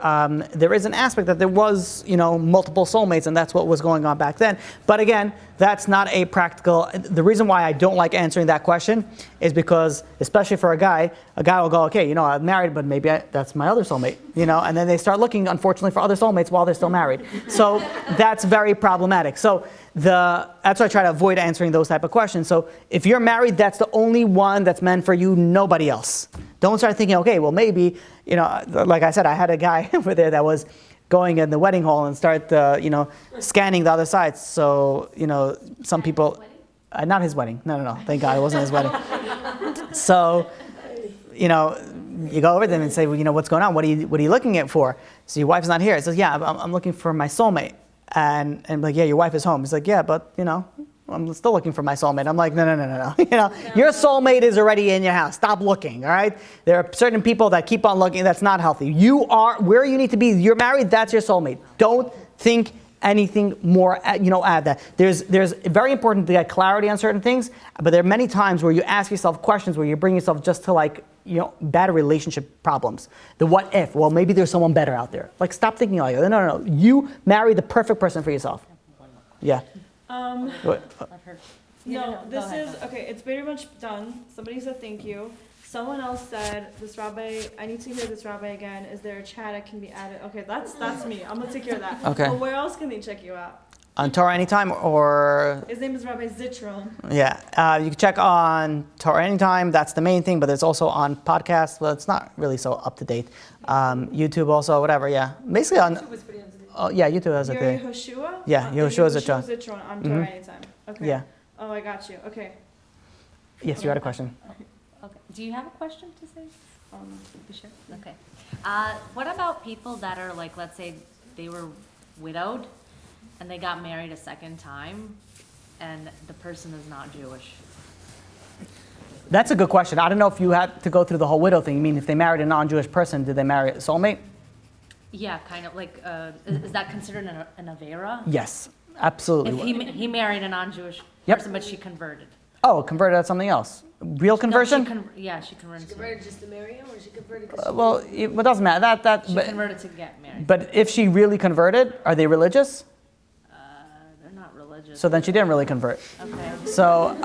aspect that there was multiple soulmates, and that's what was going on back then. But again, that's not a practical. The reason why I don't like answering that question is because, especially for a guy will go, okay, I'm married, but maybe that's my other soulmate, and then they start looking, unfortunately, for other soulmates while they're still married. So that's very problematic. So that's why I try to avoid answering those type of questions. So if you're married, that's the only one that's meant for you, nobody else. Don't start thinking, okay, well maybe, like I said, I had a guy over there that was going in the wedding hall and start, scanning the other sides. So, some people, not his wedding. No. Thank God it wasn't his wedding. So, you go over them and say, well, what's going on? What are you looking at for? So your wife's not here. It says, yeah, I'm looking for my soulmate. And like, yeah, your wife is home. He's like, yeah, but I'm still looking for my soulmate. I'm like, no. Your soulmate is already in your house. Stop looking, all right? There are certain people that keep on looking. That's not healthy. You are where you need to be. You're married. That's your soulmate. Don't think anything more. Add that. There's very important to get clarity on certain things. But there are many times where you ask yourself questions where you bring yourself just to bad relationship problems. The what if? Well, maybe there's someone better out there. Like, stop thinking like that. No. You marry the perfect person for yourself. Yeah. This is, okay, it's pretty much done. Somebody said thank you. Someone else said, this rabbi, I need to hear this rabbi again. Is there a chat that can be added? Okay, that's me. I'm going to take care of that. Okay. But where else can they check you out? On Torah Anytime, or... His name is Rabbi Zitron. Yeah, you can check on Torah Anytime. That's the main thing, but it's also on podcasts. Well, it's not really so up to date. YouTube also, whatever, yeah. Basically on... YouTube is pretty up to date. Oh, yeah, YouTube has a thing. Yehoshua? Yeah, Yehoshua Zitron. Zitron on Torah Anytime. Okay. Yeah. Oh, I got you. Okay. Yes, you had a question. Okay. Do you have a question to say? Sure. Okay. What about people that are like, let's say they were widowed and they got married a second time and the person is not Jewish? That's a good question. I don't know if you had to go through the whole widow thing. You mean if they married a non-Jewish person, did they marry a soulmate? Yeah, kind of like, is that considered an Avera? Yes, absolutely. If he married a non-Jewish Yep. person, but she converted. Oh, converted to something else. Real conversion? No, she converted. She converted just to marry him, or she converted because Well, it doesn't matter. She converted to get married. But if she really converted, are they religious? They're not religious. religious. So then she didn't really convert. Okay. So,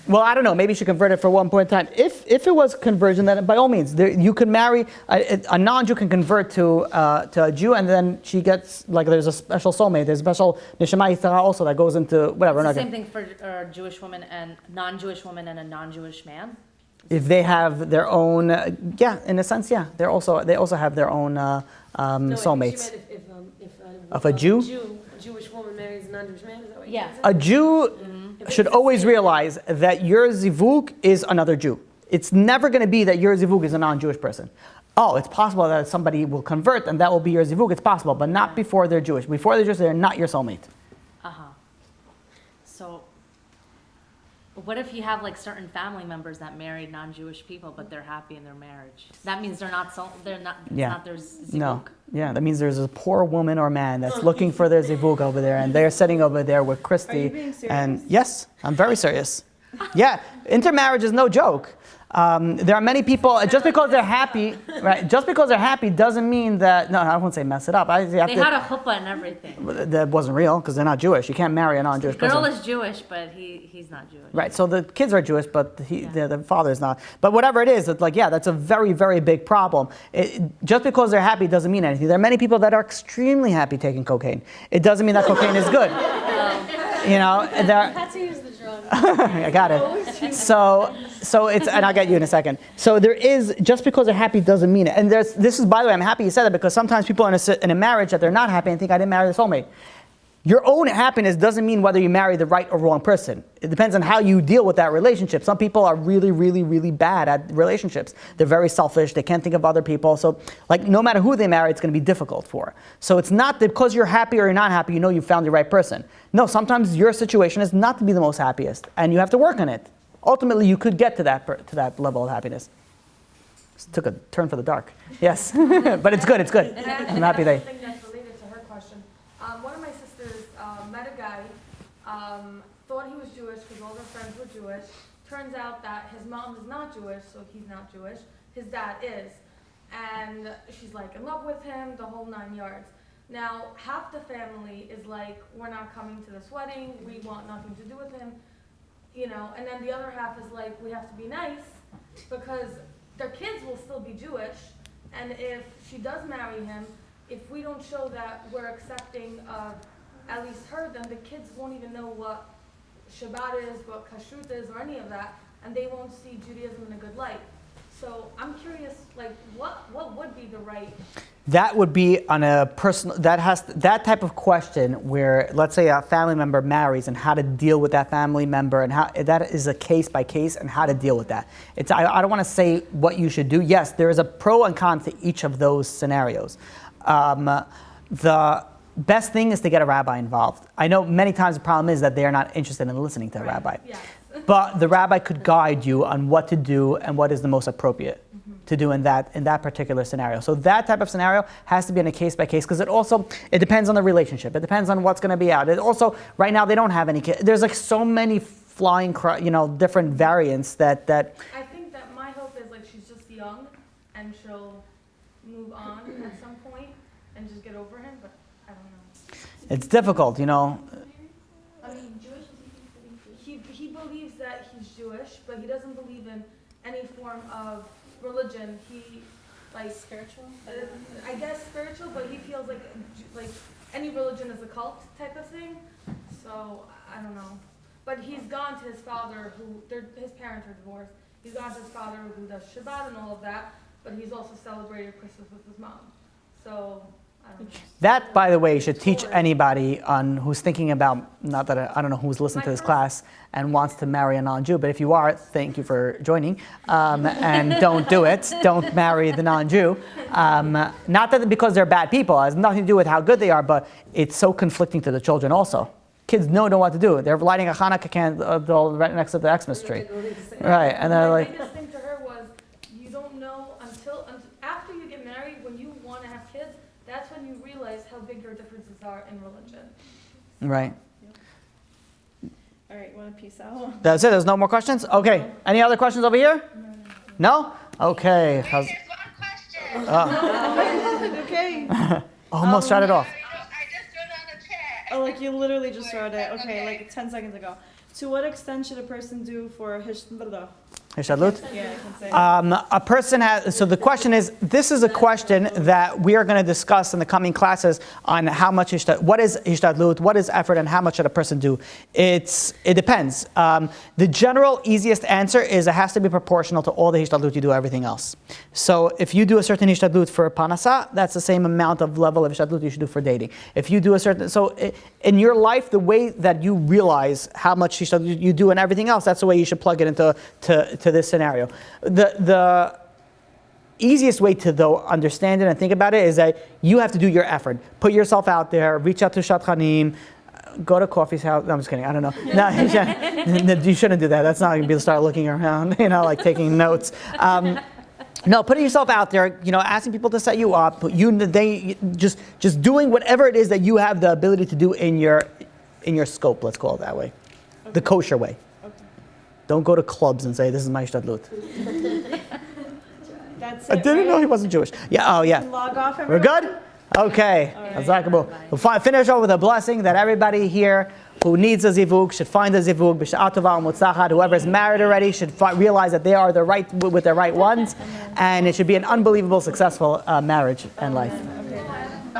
well, I don't know. Maybe she converted for one point in time. If it was conversion, then by all means, you could marry a non-Jew can convert to a Jew, and then she gets like there's a special soulmate. There's a special neshama yitara also that goes into whatever. It's the same thing for a Jewish woman and non-Jewish woman and a non-Jewish man. If they have their own, yeah, in a sense, yeah, they also have their own soulmates. Of a Jew? A Jewish woman marries a non-Jewish man, is that what Yeah. A Jew should always realize that your zivug is another Jew. It's never going to be that your zivug is a non-Jewish person. Oh, it's possible that somebody will convert and that will be your zivug. It's possible, but not before they're Jewish. Before they're Jewish, they're not your soulmate. So, what if you have like certain family members that married non-Jewish people, but they're happy in their marriage? That means they're not. It's not their zivug. No. Yeah, that means there's a poor woman or man that's looking for their zivug over there, and they're sitting over there with Christy. Are you being serious? And yes, I'm very serious. Yeah, intermarriage is no joke. There are many people, just because they're happy, right? Just because they're happy doesn't mean that, no, I won't say mess it up. They had a chuppah and everything. That wasn't real, because they're not Jewish. You can't marry a non-Jewish The person. girl is Jewish, but he's not Jewish. Right, so the kids are Jewish, but the father is not. But whatever it is, it's like, yeah, that's a very, very big problem. Just because they're happy doesn't mean anything. There are many people that are extremely happy taking cocaine. It doesn't mean that cocaine is good. You know, Had to use the drug. I got it. So it's, and I'll get you in a second. So there is, just because they're happy doesn't mean it. And this is, by the way, I'm happy you said that, because sometimes people are in a marriage that they're not happy and think I didn't marry the soulmate. Your own happiness doesn't mean whether you marry the right or wrong person. It depends on how you deal with that relationship. Some people are really, really, really bad at relationships. They're very selfish. They can't think of other people. So, like, no matter who they marry, it's going to be difficult for. So it's not that because you're happy or you're not happy, you know you found the right person. No, sometimes your situation is not to be the most happiest, and you have to work on it. Ultimately, you could get to that level of happiness. This took a turn for the dark. Yes, but it's good. It's good. And actually, I'm happy they. something that's related to her question. One of my sisters met a guy, thought he was Jewish because all their friends were Jewish. Turns out that his mom is not Jewish, so he's not Jewish. His dad is. And she's like in love with him, the whole 9 yards. Now, half the family is like, we're not coming to this wedding, we want nothing to do with him, you know, and then the other half is like, we have to be nice because their kids will still be Jewish, and if she does marry him, if we don't show that we're accepting of at least her, then the kids won't even know what Shabbat is, what Kashrut is, or any of that, and they won't see Judaism in a good light. So I'm curious, like, what would be the right? That would be on a personal, that type of question where, let's say a family member marries and how to deal with that family member, and how that is a case by case and how to deal with that. I don't want to say what you should do. Yes, there is a pro and con to each of those scenarios. The best thing is to get a rabbi involved. I know many times the problem is that they are not interested in listening to the rabbi. Yes. But the rabbi could guide you on what to do and what is the most appropriate to do in that particular scenario. So that type of scenario has to be in a case by case, because it depends on the relationship. It depends on what's going to be out. It also, right now they don't have any kids. There's like so many flying, different variants that. I think that my hope is like she's just young and she'll move on at some point and just get over him, but I don't know. It's difficult, I mean, Jewish, he believes that he's Jewish, but he doesn't believe in any form of religion. He, like, Spiritual? I guess spiritual, but he feels like any religion is a cult type of thing. So, I don't know. But he's gone to his father, his parents are divorced. He's gone to his father who does Shabbat and all of that, but he's also celebrated Christmas with his mom. So, I don't know. That, by the way, should teach anybody who's thinking about, not that I don't know who's listening to this class and wants to marry a non-Jew, but if you are, thank you for joining. And don't do it. Don't marry the non-Jew. Not that because they're bad people. It has nothing to do with how good they are, but it's so conflicting to the children also. Kids don't know what to do. They're lighting a Hanukkah candle right next to the Xmas tree. Right, and they're like... My biggest thing to her was, you don't know until after you get married, when you want to have kids, that's when you realize how big your differences are in religion. Right. All right, you want to peace out? That's it. There's no more questions? Okay. Any other questions over here? No? Okay. There's one question. Okay. Almost shut it off. I just wrote on the chat. Oh, like like you literally just wrote it. Okay, like 10 seconds ago. To what extent should a person do for Hishtadlut? Yeah, I can say. A person has, so the question is, this is a question that we are going to discuss in the coming classes on how much, what is hishtadlut, what is effort, and how much should a person do. It depends. The general easiest answer is it has to be proportional to all the hishtadlut you do everything else. So if you do a certain hishtadlut for panasa, that's the same amount of level of hishtadlut you should do for dating. If you do a certain, so in your life, the way that you realize how much hishtadlut you do and everything else, that's the way you should plug it into to this scenario. The easiest way to though understand it and think about it is that you have to do your effort. Put yourself out there, reach out to Shatchanim, go to coffee's house. No, I'm just kidding. I don't know. No, you shouldn't do that. That's not going to be start looking around, like taking notes. No, putting yourself out there, asking people to set you up, just doing whatever it is that you have the ability to do in your scope, let's call it that way. Okay. The kosher way. Okay. Don't go to clubs and say, this is my hishtadlut. That's it, I didn't know he wasn't Jewish. Yeah, oh yeah. Log off, We're good? Okay. We'll finish off with a blessing that everybody here who needs a zivug should find a zivug. B'sha'at tova u'mutzachad. Whoever is married already should realize that they are with the right ones, and it should be an unbelievable, successful marriage and life.